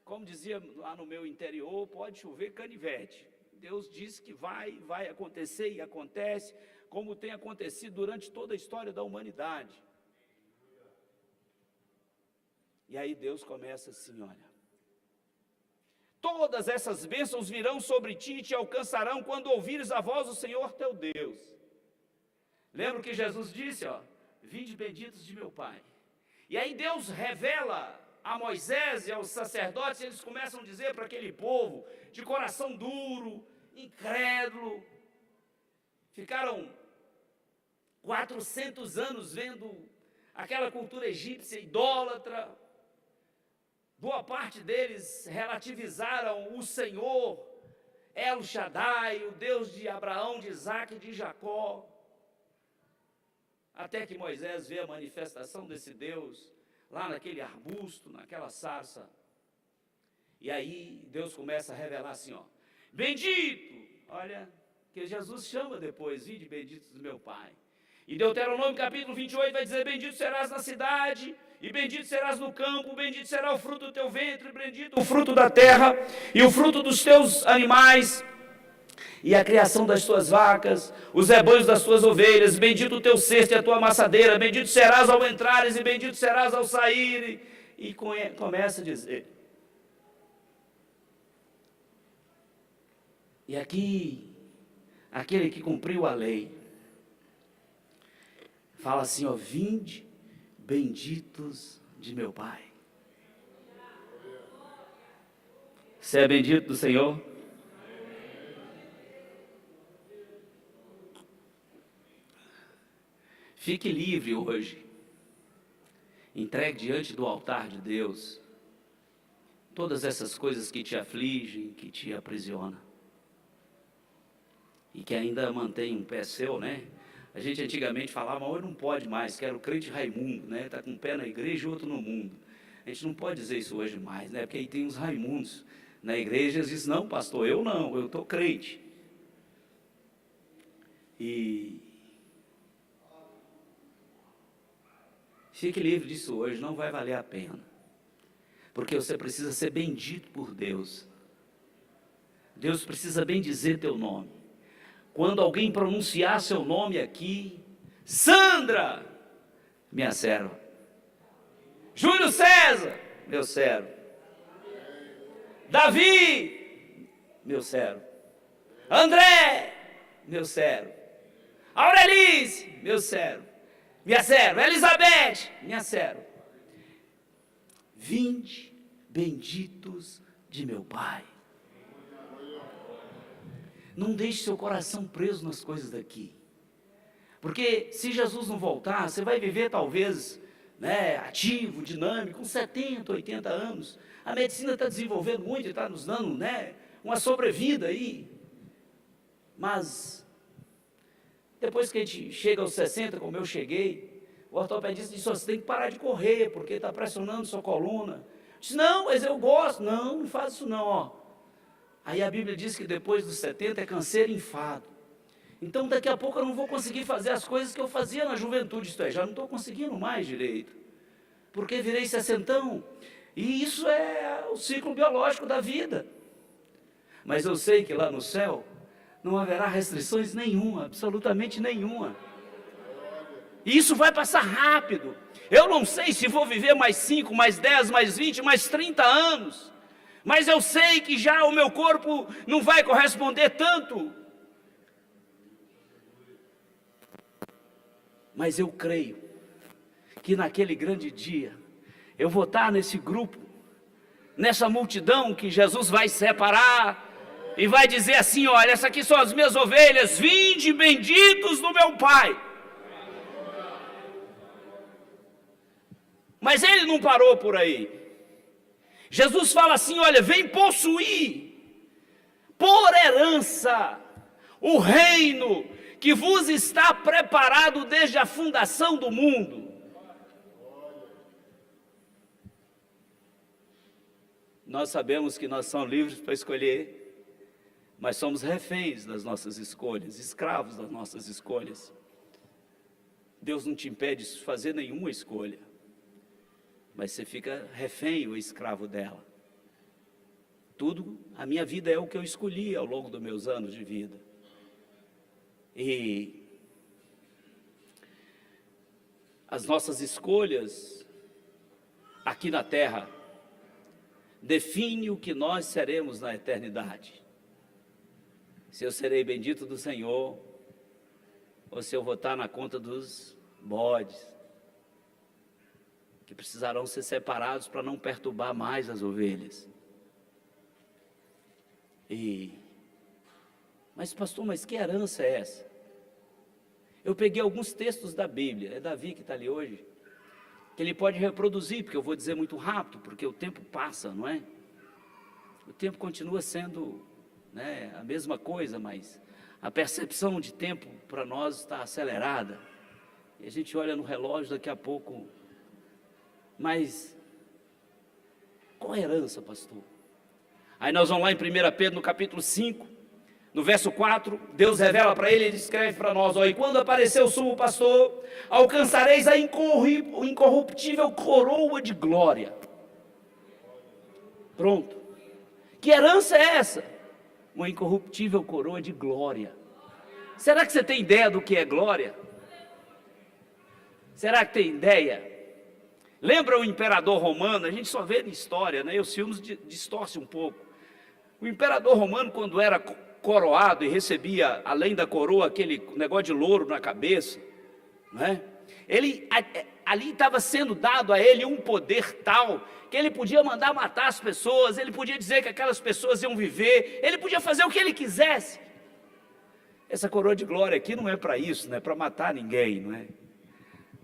Como dizia lá no meu interior, pode chover canivete. Deus disse que vai acontecer e acontece, como tem acontecido durante toda a história da humanidade. E aí Deus começa assim, olha, todas essas bênçãos virão sobre ti e te alcançarão quando ouvires a voz do Senhor teu Deus. Lembra que Jesus disse, ó, vinde benditos de meu Pai. E aí Deus revela a Moisés e aos sacerdotes, eles começam a dizer para aquele povo, de coração duro, incrédulo, ficaram 400 anos vendo aquela cultura egípcia idólatra. Boa parte deles relativizaram o Senhor, El Shaddai, o Deus de Abraão, de Isaac e de Jacó. Até que Moisés vê a manifestação desse Deus lá naquele arbusto, naquela sarça. E aí Deus começa a revelar assim, ó, bendito, olha, que Jesus chama depois, vinde benditos do meu Pai. E Deuteronômio capítulo 28 vai dizer, bendito serás na cidade, e bendito serás no campo, bendito será o fruto do teu ventre, bendito o fruto da terra, e o fruto dos teus animais, e a criação das tuas vacas, os rebanhos das tuas ovelhas, bendito o teu cesto e a tua amassadeira, bendito serás ao entrares e bendito serás ao sair. E começa a dizer. E aqui, aquele que cumpriu a lei, fala assim, ó, vinde benditos de meu Pai. Você é bendito do Senhor? Fique livre hoje. Entregue diante do altar de Deus todas essas coisas que te afligem, que te aprisionam. E que ainda mantém um pé seu, né? A gente antigamente falava, hoje não pode mais, que era o crente Raimundo, né? Está com um pé na igreja e outro no mundo. A gente não pode dizer isso hoje mais, né? Porque aí tem uns Raimundos na igreja, eles dizem, não, pastor, eu não, eu estou crente. E fique livre disso hoje, não vai valer a pena. Porque você precisa ser bendito por Deus. Deus precisa bendizer teu nome. Quando alguém pronunciar seu nome aqui, Sandra, minha serva. Júlio César, meu servo. Davi, meu servo. André, meu servo. Aurelice, meu servo. Minha serva. Elizabeth, minha serva. Vinde, benditos de meu Pai. Não deixe seu coração preso nas coisas daqui. Porque se Jesus não voltar, você vai viver talvez, ativo, dinâmico, com 70, 80 anos. A medicina está desenvolvendo muito e está nos dando, uma sobrevida aí. Mas, depois que a gente chega aos 60, como eu cheguei, o ortopedista disse, você tem que parar de correr, porque está pressionando sua coluna. Eu disse, não, mas eu gosto. Não faz isso não, ó. Aí a Bíblia diz que depois dos 70 é canseiro e enfado. Então daqui a pouco eu não vou conseguir fazer as coisas que eu fazia na juventude, isto é, já não estou conseguindo mais direito. Porque virei sessentão. E isso é o ciclo biológico da vida. Mas eu sei que lá no céu não haverá restrições nenhuma, absolutamente nenhuma. E isso vai passar rápido. Eu não sei se vou viver mais 5, mais 10, mais 20, mais 30 anos. Mas eu sei que já o meu corpo não vai corresponder tanto. Mas eu creio que naquele grande dia, eu vou estar nesse grupo, nessa multidão que Jesus vai separar, e vai dizer assim, olha, essas aqui são as minhas ovelhas, vinde benditos do meu Pai. Mas ele não parou por aí. Jesus fala assim, olha, vem possuir, por herança, o reino que vos está preparado desde a fundação do mundo. Nós sabemos que nós somos livres para escolher, mas somos reféns das nossas escolhas, escravos das nossas escolhas. Deus não te impede de fazer nenhuma escolha, mas você fica refém ou escravo dela. Tudo, a minha vida é o que eu escolhi ao longo dos meus anos de vida. E as nossas escolhas aqui na terra definem o que nós seremos na eternidade. Se eu serei bendito do Senhor, ou se eu vou estar na conta dos bodes, que precisarão ser separados para não perturbar mais as ovelhas. Mas pastor, mas que herança é essa? Eu peguei alguns textos da Bíblia, é Davi que está ali hoje, que ele pode reproduzir, porque eu vou dizer muito rápido, porque o tempo passa, não é? O tempo continua sendo, a mesma coisa, mas a percepção de tempo para nós está acelerada, e a gente olha no relógio daqui a pouco. Mas qual a herança, pastor? Aí nós vamos lá em 1 Pedro, no capítulo 5, no verso 4, Deus revela para ele escreve para nós, e quando aparecer o sumo pastor, alcançareis a incorruptível coroa de glória. Pronto. Que herança é essa? Uma incorruptível coroa de glória. Será que você tem ideia do que é glória? Será que tem ideia? Lembra o imperador romano? A gente só vê na história, e os filmes distorcem um pouco. O imperador romano, quando era coroado e recebia, além da coroa, aquele negócio de louro na cabeça, ali estava sendo dado a ele um poder tal, que ele podia mandar matar as pessoas, ele podia dizer que aquelas pessoas iam viver, ele podia fazer o que ele quisesse. Essa coroa de glória aqui não é para isso, não é para matar ninguém, não é?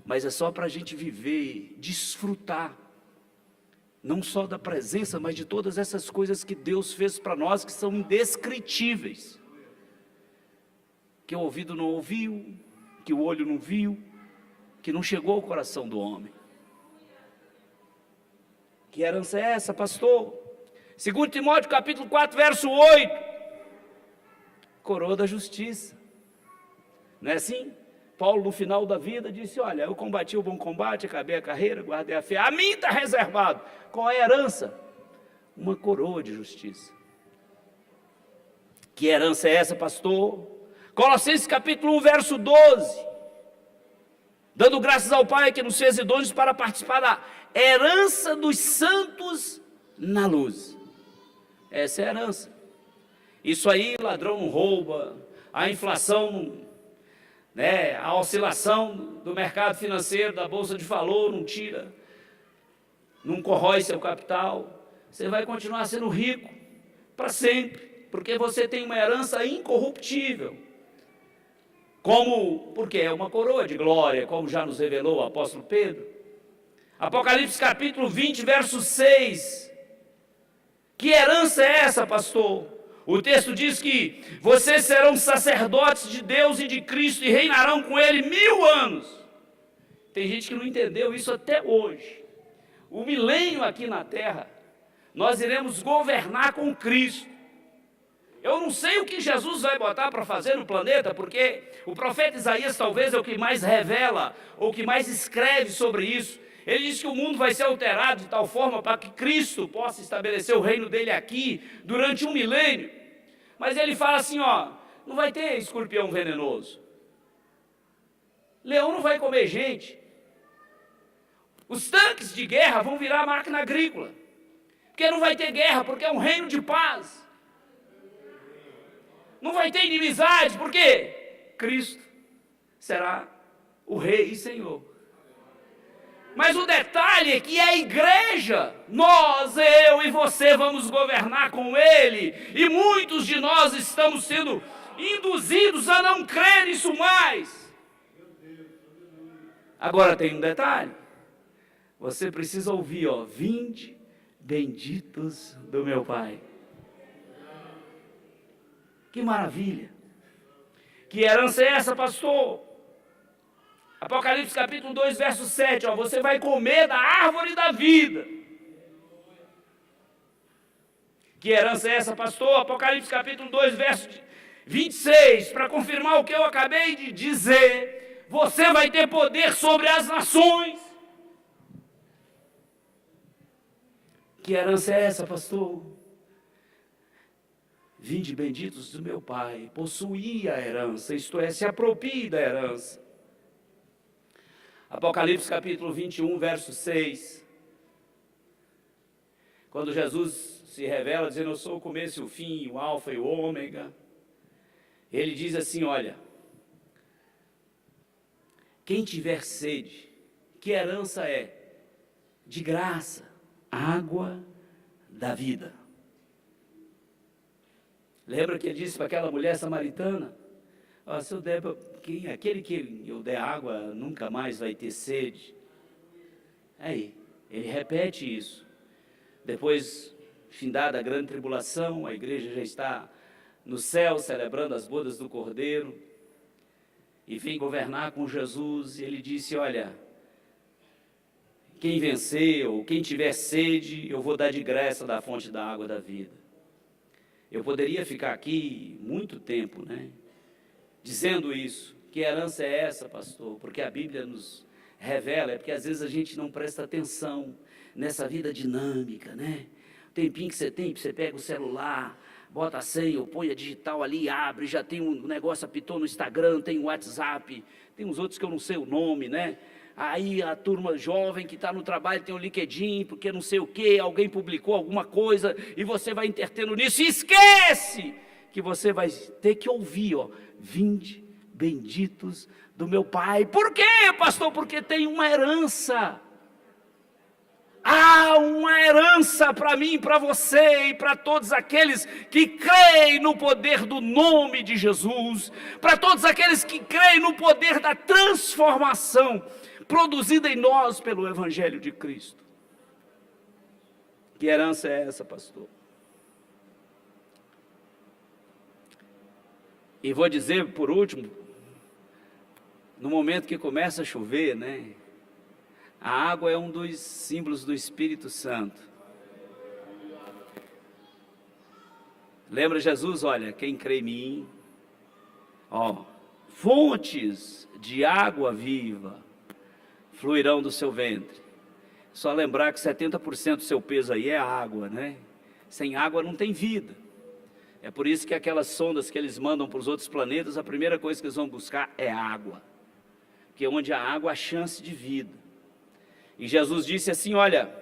Mas é só para a gente viver, desfrutar, não só da presença, mas de todas essas coisas que Deus fez para nós, que são indescritíveis, que o ouvido não ouviu, que o olho não viu, que não chegou ao coração do homem. Que herança é essa, pastor? 2 Timóteo capítulo 4, verso 8, coroa da justiça, não é assim? Paulo, no final da vida, disse: olha, eu combati o bom combate, acabei a carreira, guardei a fé. A mim está reservado. Qual é a herança? Uma coroa de justiça. Que herança é essa, pastor? Colossenses capítulo 1, verso 12. Dando graças ao Pai que nos fez idôneos para participar da herança dos santos na luz. Essa é a herança. Isso aí, ladrão não rouba, a inflação, né, a oscilação do mercado financeiro, da bolsa de valor, não tira, não corrói seu capital. Você vai continuar sendo rico para sempre, porque você tem uma herança incorruptível. Porque é uma coroa de glória, como já nos revelou o apóstolo Pedro. Apocalipse capítulo 20, verso 6. Que herança é essa, pastor? O texto diz que vocês serão sacerdotes de Deus e de Cristo e reinarão com Ele 1000 anos. Tem gente que não entendeu isso até hoje. O milênio aqui na terra, nós iremos governar com Cristo. Eu não sei o que Jesus vai botar para fazer no planeta, porque o profeta Isaías talvez é o que mais revela, ou que mais escreve sobre isso. Ele diz que o mundo vai ser alterado de tal forma para que Cristo possa estabelecer o reino dele aqui durante 1 milênio. Mas ele fala assim, ó, não vai ter escorpião venenoso. Leão não vai comer gente. Os tanques de guerra vão virar máquina agrícola. Porque não vai ter guerra, porque é um reino de paz. Não vai ter inimizade, porque Cristo será o Rei e Senhor. Mas o detalhe é que a igreja, nós, eu e você vamos governar com Ele. E muitos de nós estamos sendo induzidos a não crer nisso mais. Agora tem um detalhe. Você precisa ouvir, ó, vinde benditos do meu Pai. Que maravilha! Que herança é essa, pastor? Apocalipse capítulo 2, verso 7, ó, você vai comer da árvore da vida. Que herança é essa, pastor? Apocalipse capítulo 2, verso 26, para confirmar o que eu acabei de dizer, você vai ter poder sobre as nações. Que herança é essa, pastor? Vinde benditos do meu Pai, possuí a herança, isto é, se aproprie da herança. Apocalipse capítulo 21, verso 6. Quando Jesus se revela dizendo, eu sou o começo e o fim, o alfa e o ômega. Ele diz assim, olha, quem tiver sede, que herança é? De graça, água da vida. Lembra que ele disse para aquela mulher samaritana? Oh, se eu der, aquele que eu der água nunca mais vai ter sede. Aí, ele repete isso. Depois, findada a grande tribulação, a igreja já está no céu celebrando as bodas do Cordeiro. E vem governar com Jesus. E ele disse, olha, quem vencer ou quem tiver sede, eu vou dar de graça da fonte da água da vida. Eu poderia ficar aqui muito tempo, né, dizendo isso. Que herança é essa, pastor? Porque a Bíblia nos revela, é porque às vezes a gente não presta atenção nessa vida dinâmica, né? O tempinho que você tem, você pega o celular, bota a senha, ou põe a digital ali, abre, já tem um negócio, apitou no Instagram, tem o WhatsApp, tem uns outros que eu não sei o nome, né? Aí a turma jovem que está no trabalho tem o LinkedIn, porque não sei o que, alguém publicou alguma coisa, e você vai intertendo nisso, e esquece que você vai ter que ouvir, ó, vinde benditos do meu Pai. Por quê, pastor? Porque tem uma herança. Há uma herança para mim, para você e para todos aqueles que creem no poder do nome de Jesus, para todos aqueles que creem no poder da transformação produzida em nós pelo Evangelho de Cristo. Que herança é essa, pastor? E vou dizer por último, no momento que começa a chover, né? A água é um dos símbolos do Espírito Santo. Lembra Jesus? Olha, quem crê em mim, ó, fontes de água viva fluirão do seu ventre. Só lembrar que 70% do seu peso aí é água, né? Sem água não tem vida. É por isso que aquelas sondas que eles mandam para os outros planetas, a primeira coisa que eles vão buscar é água. Porque onde há água, há chance de vida. E Jesus disse assim, olha,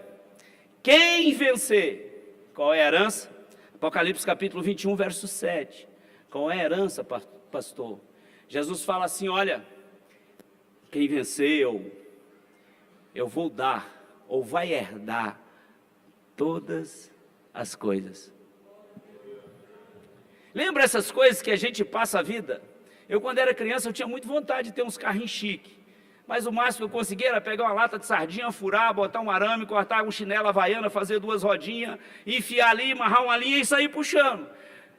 quem vencer, qual é a herança? Apocalipse capítulo 21, verso 7. Qual é a herança, pastor? Jesus fala assim, olha, quem venceu, eu vou dar, ou vai herdar, todas as coisas. Lembra essas coisas que a gente passa a vida? Eu, quando era criança, eu tinha muita vontade de ter uns carrinhos chiques. Mas o máximo que eu conseguia era pegar uma lata de sardinha, furar, botar um arame, cortar um chinelo havaiana, fazer 2 rodinhas, enfiar ali, amarrar uma linha e sair puxando.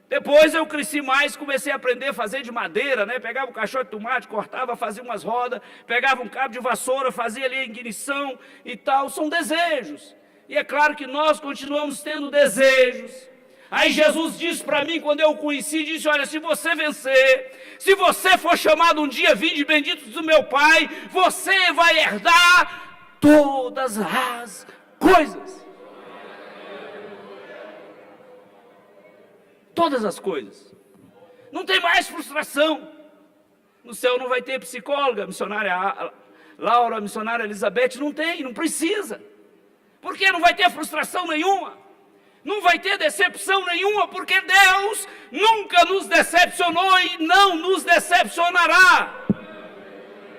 Depois eu cresci mais, comecei a aprender a fazer de madeira, né? Pegava um caixote de tomate, cortava, fazia umas rodas, pegava um cabo de vassoura, fazia ali a ignição e tal. São desejos. E é claro que nós continuamos tendo desejos. Aí Jesus disse para mim, quando eu o conheci, disse, olha, se você vencer, se você for chamado um dia, vinde benditos do meu Pai, você vai herdar todas as coisas. Todas as coisas. Não tem mais frustração. No céu não vai ter psicóloga, missionária Laura, missionária Elizabeth, não tem, não precisa. Porque não vai ter frustração nenhuma. Não vai ter decepção nenhuma, porque Deus nunca nos decepcionou e não nos decepcionará.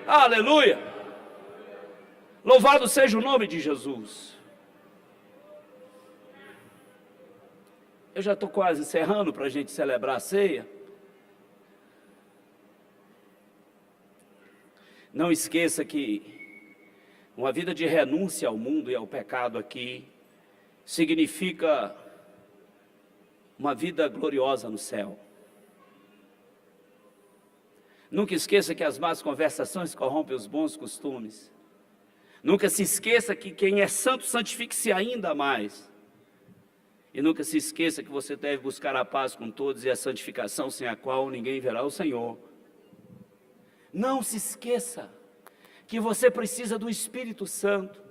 Aleluia. Louvado seja o nome de Jesus. Eu já estou quase encerrando para a gente celebrar a ceia. Não esqueça que uma vida de renúncia ao mundo e ao pecado aqui significa uma vida gloriosa no céu. Nunca esqueça que as más conversações corrompem os bons costumes. Nunca se esqueça que quem é santo santifique-se ainda mais. E nunca se esqueça que você deve buscar a paz com todos e a santificação sem a qual ninguém verá o Senhor. Não se esqueça que você precisa do Espírito Santo.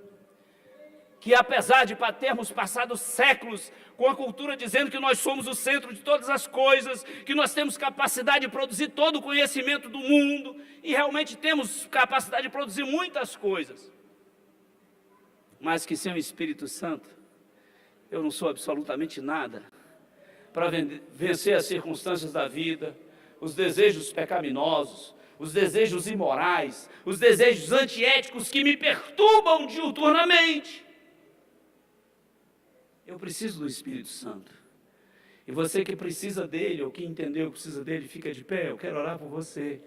Que apesar de termos passado séculos com a cultura dizendo que nós somos o centro de todas as coisas, que nós temos capacidade de produzir todo o conhecimento do mundo, e realmente temos capacidade de produzir muitas coisas, mas que sem o Espírito Santo, eu não sou absolutamente nada para vencer as circunstâncias da vida, os desejos pecaminosos, os desejos imorais, os desejos antiéticos que me perturbam diuturnamente. Eu preciso do Espírito Santo. E você que precisa dele, ou que entendeu que precisa dele, fica de pé, eu quero orar por você.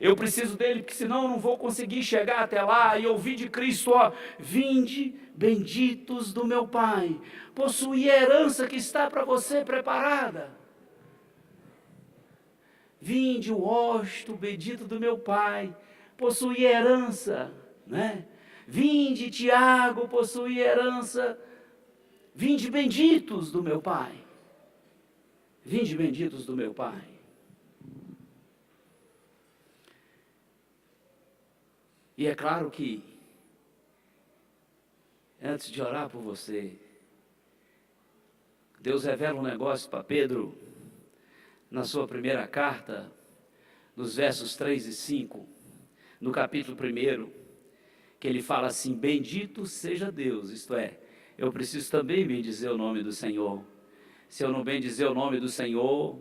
Eu preciso dele, porque senão eu não vou conseguir chegar até lá e ouvir de Cristo, ó, vinde, benditos do meu Pai, possuir a herança que está para você preparada. Vinde, o hóspede bendito do meu Pai, possuir a herança, né? Vinde, Tiago, possuir a herança. Vinde, benditos do meu Pai. Vinde, benditos do meu Pai. E é claro que, antes de orar por você, Deus revela um negócio para Pedro, na sua primeira carta, nos versos 3 e 5, no capítulo 1, que ele fala assim, bendito seja Deus, isto é, eu preciso também bendizer o nome do Senhor. Se eu não bendizer o nome do Senhor,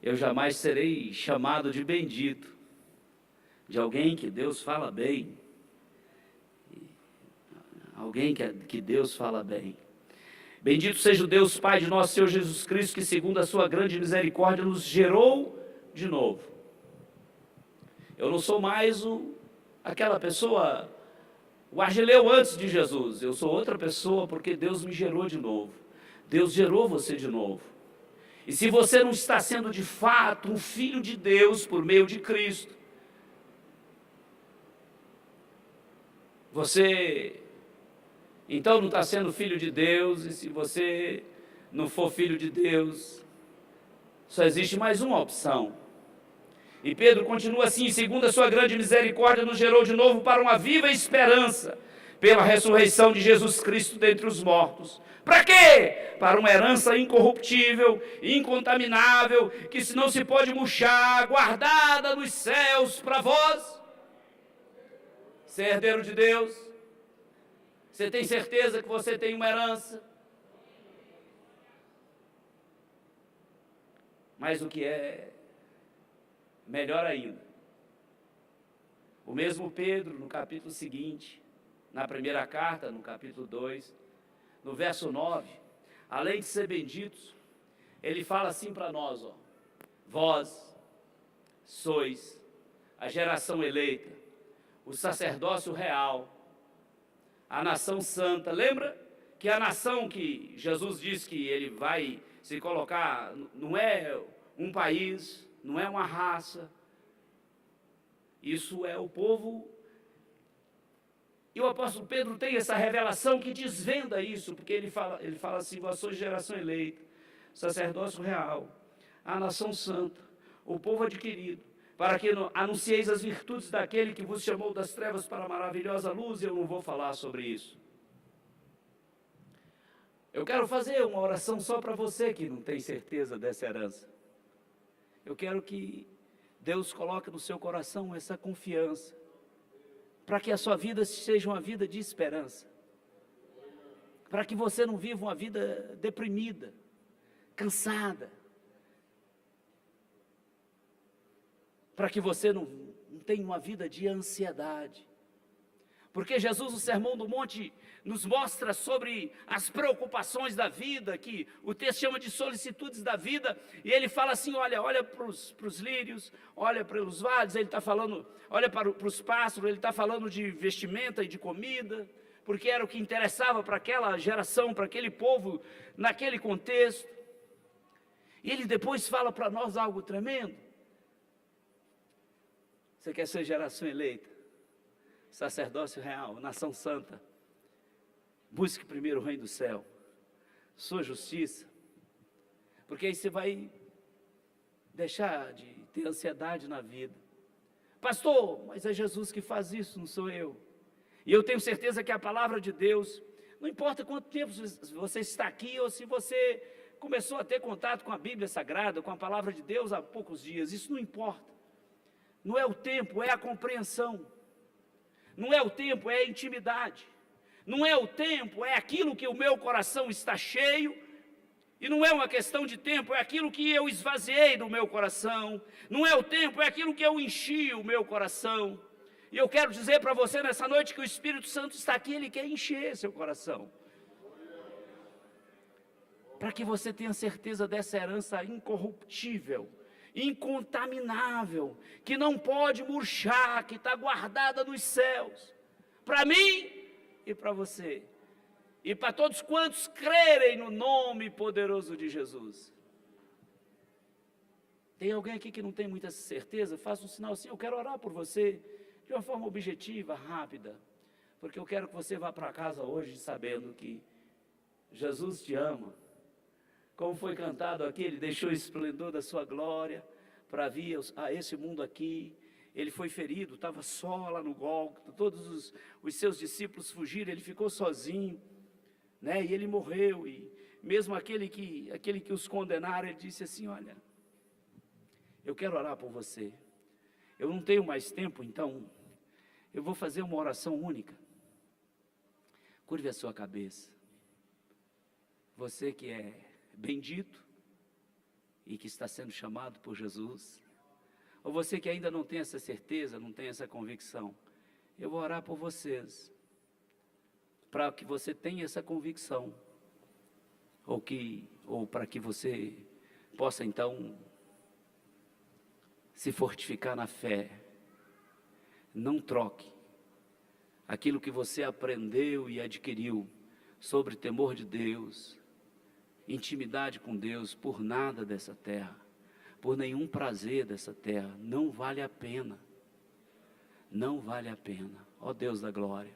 eu jamais serei chamado de bendito. De alguém que Deus fala bem, alguém que Deus fala bem. Bendito seja o Deus Pai de nosso Senhor Jesus Cristo, que segundo a sua grande misericórdia nos gerou de novo. Eu não sou mais aquela pessoa, o Argeleu antes de Jesus, eu sou outra pessoa porque Deus me gerou de novo. Deus gerou você de novo. E se você não está sendo de fato um filho de Deus por meio de Cristo, você, então, não está sendo filho de Deus, e se você não for filho de Deus, Só existe mais uma opção. E Pedro continua assim: segundo a sua grande misericórdia, nos gerou de novo para uma viva esperança, pela ressurreição de Jesus Cristo dentre os mortos. Para quê? Para uma herança incorruptível, incontaminável, que se não se pode murchar, guardada nos céus para vós. Você é herdeiro de Deus? Você tem certeza que você tem uma herança? Mas o que é melhor ainda, o mesmo Pedro, no capítulo seguinte, na primeira carta, no capítulo 2, no verso 9, além de ser benditos, ele fala assim para nós, ó: vós sois a geração eleita, o sacerdócio real, a nação santa. Lembra que a nação que Jesus diz que ele vai se colocar, não é um país, não é uma raça, isso é o povo. E o apóstolo Pedro tem essa revelação que desvenda isso, porque ele fala assim: vós sois geração eleita, sacerdócio real, a nação santa, o povo adquirido, para que anuncieis as virtudes daquele que vos chamou das trevas para a maravilhosa luz. Eu não vou falar sobre isso. Eu quero fazer uma oração só para você que não tem certeza dessa herança. Eu quero que Deus coloque no seu coração essa confiança, para que a sua vida seja uma vida de esperança, para que você não viva uma vida deprimida, cansada, para que você não tenha uma vida de ansiedade. Porque Jesus, no Sermão do Monte, nos mostra sobre as preocupações da vida, que o texto chama de solicitudes da vida, e ele fala assim: olha para os lírios, olha para os vales, ele está falando, olha para os pássaros, ele está falando de vestimenta e de comida, porque era o que interessava para aquela geração, para aquele povo, naquele contexto. E ele depois fala para nós algo tremendo. Você quer ser geração eleita, sacerdócio real, nação santa? Busque primeiro o reino do céu, sua justiça, porque aí você vai deixar de ter ansiedade na vida. Pastor, mas é Jesus que faz isso, não sou eu. E eu tenho certeza que a palavra de Deus, não importa quanto tempo você está aqui, ou se você começou a ter contato com a Bíblia Sagrada, com a palavra de Deus há poucos dias, isso não importa. Não é o tempo, é a compreensão. Não é o tempo, é a intimidade. Não é o tempo, é aquilo que o meu coração está cheio. E não é uma questão de tempo, é aquilo que eu esvaziei do meu coração. Não é o tempo, é aquilo que eu enchi o meu coração. E eu quero dizer para você nessa noite que o Espírito Santo está aqui, ele quer encher seu coração, para que você tenha certeza dessa herança incorruptível, incontaminável, que não pode murchar, que está guardada nos céus, para mim e para você, e para todos quantos crerem no nome poderoso de Jesus. Tem alguém aqui que não tem muita certeza? Faça um sinal assim: eu quero orar por você, de uma forma objetiva, rápida, porque eu quero que você vá para casa hoje sabendo que Jesus te ama. Como foi cantado aqui, ele deixou o esplendor da sua glória para vir a esse mundo aqui. Ele foi ferido, estava só lá no Gólgota, todos os seus discípulos fugiram, ele ficou sozinho, né? E ele morreu, e mesmo aquele que os condenaram, ele disse assim: olha, eu quero orar por você, eu não tenho mais tempo, então eu vou fazer uma oração única. Curve a sua cabeça. Você que é bendito e que está sendo chamado por Jesus, ou você que ainda não tem essa certeza, não tem essa convicção, eu vou orar por vocês, para que você tenha essa convicção, ou para que você possa então se fortificar na fé. Não troque aquilo que você aprendeu e adquiriu sobre temor de Deus, intimidade com Deus, por nada dessa terra, por nenhum prazer dessa terra. Não vale a pena, não vale a pena. Ó Deus da glória,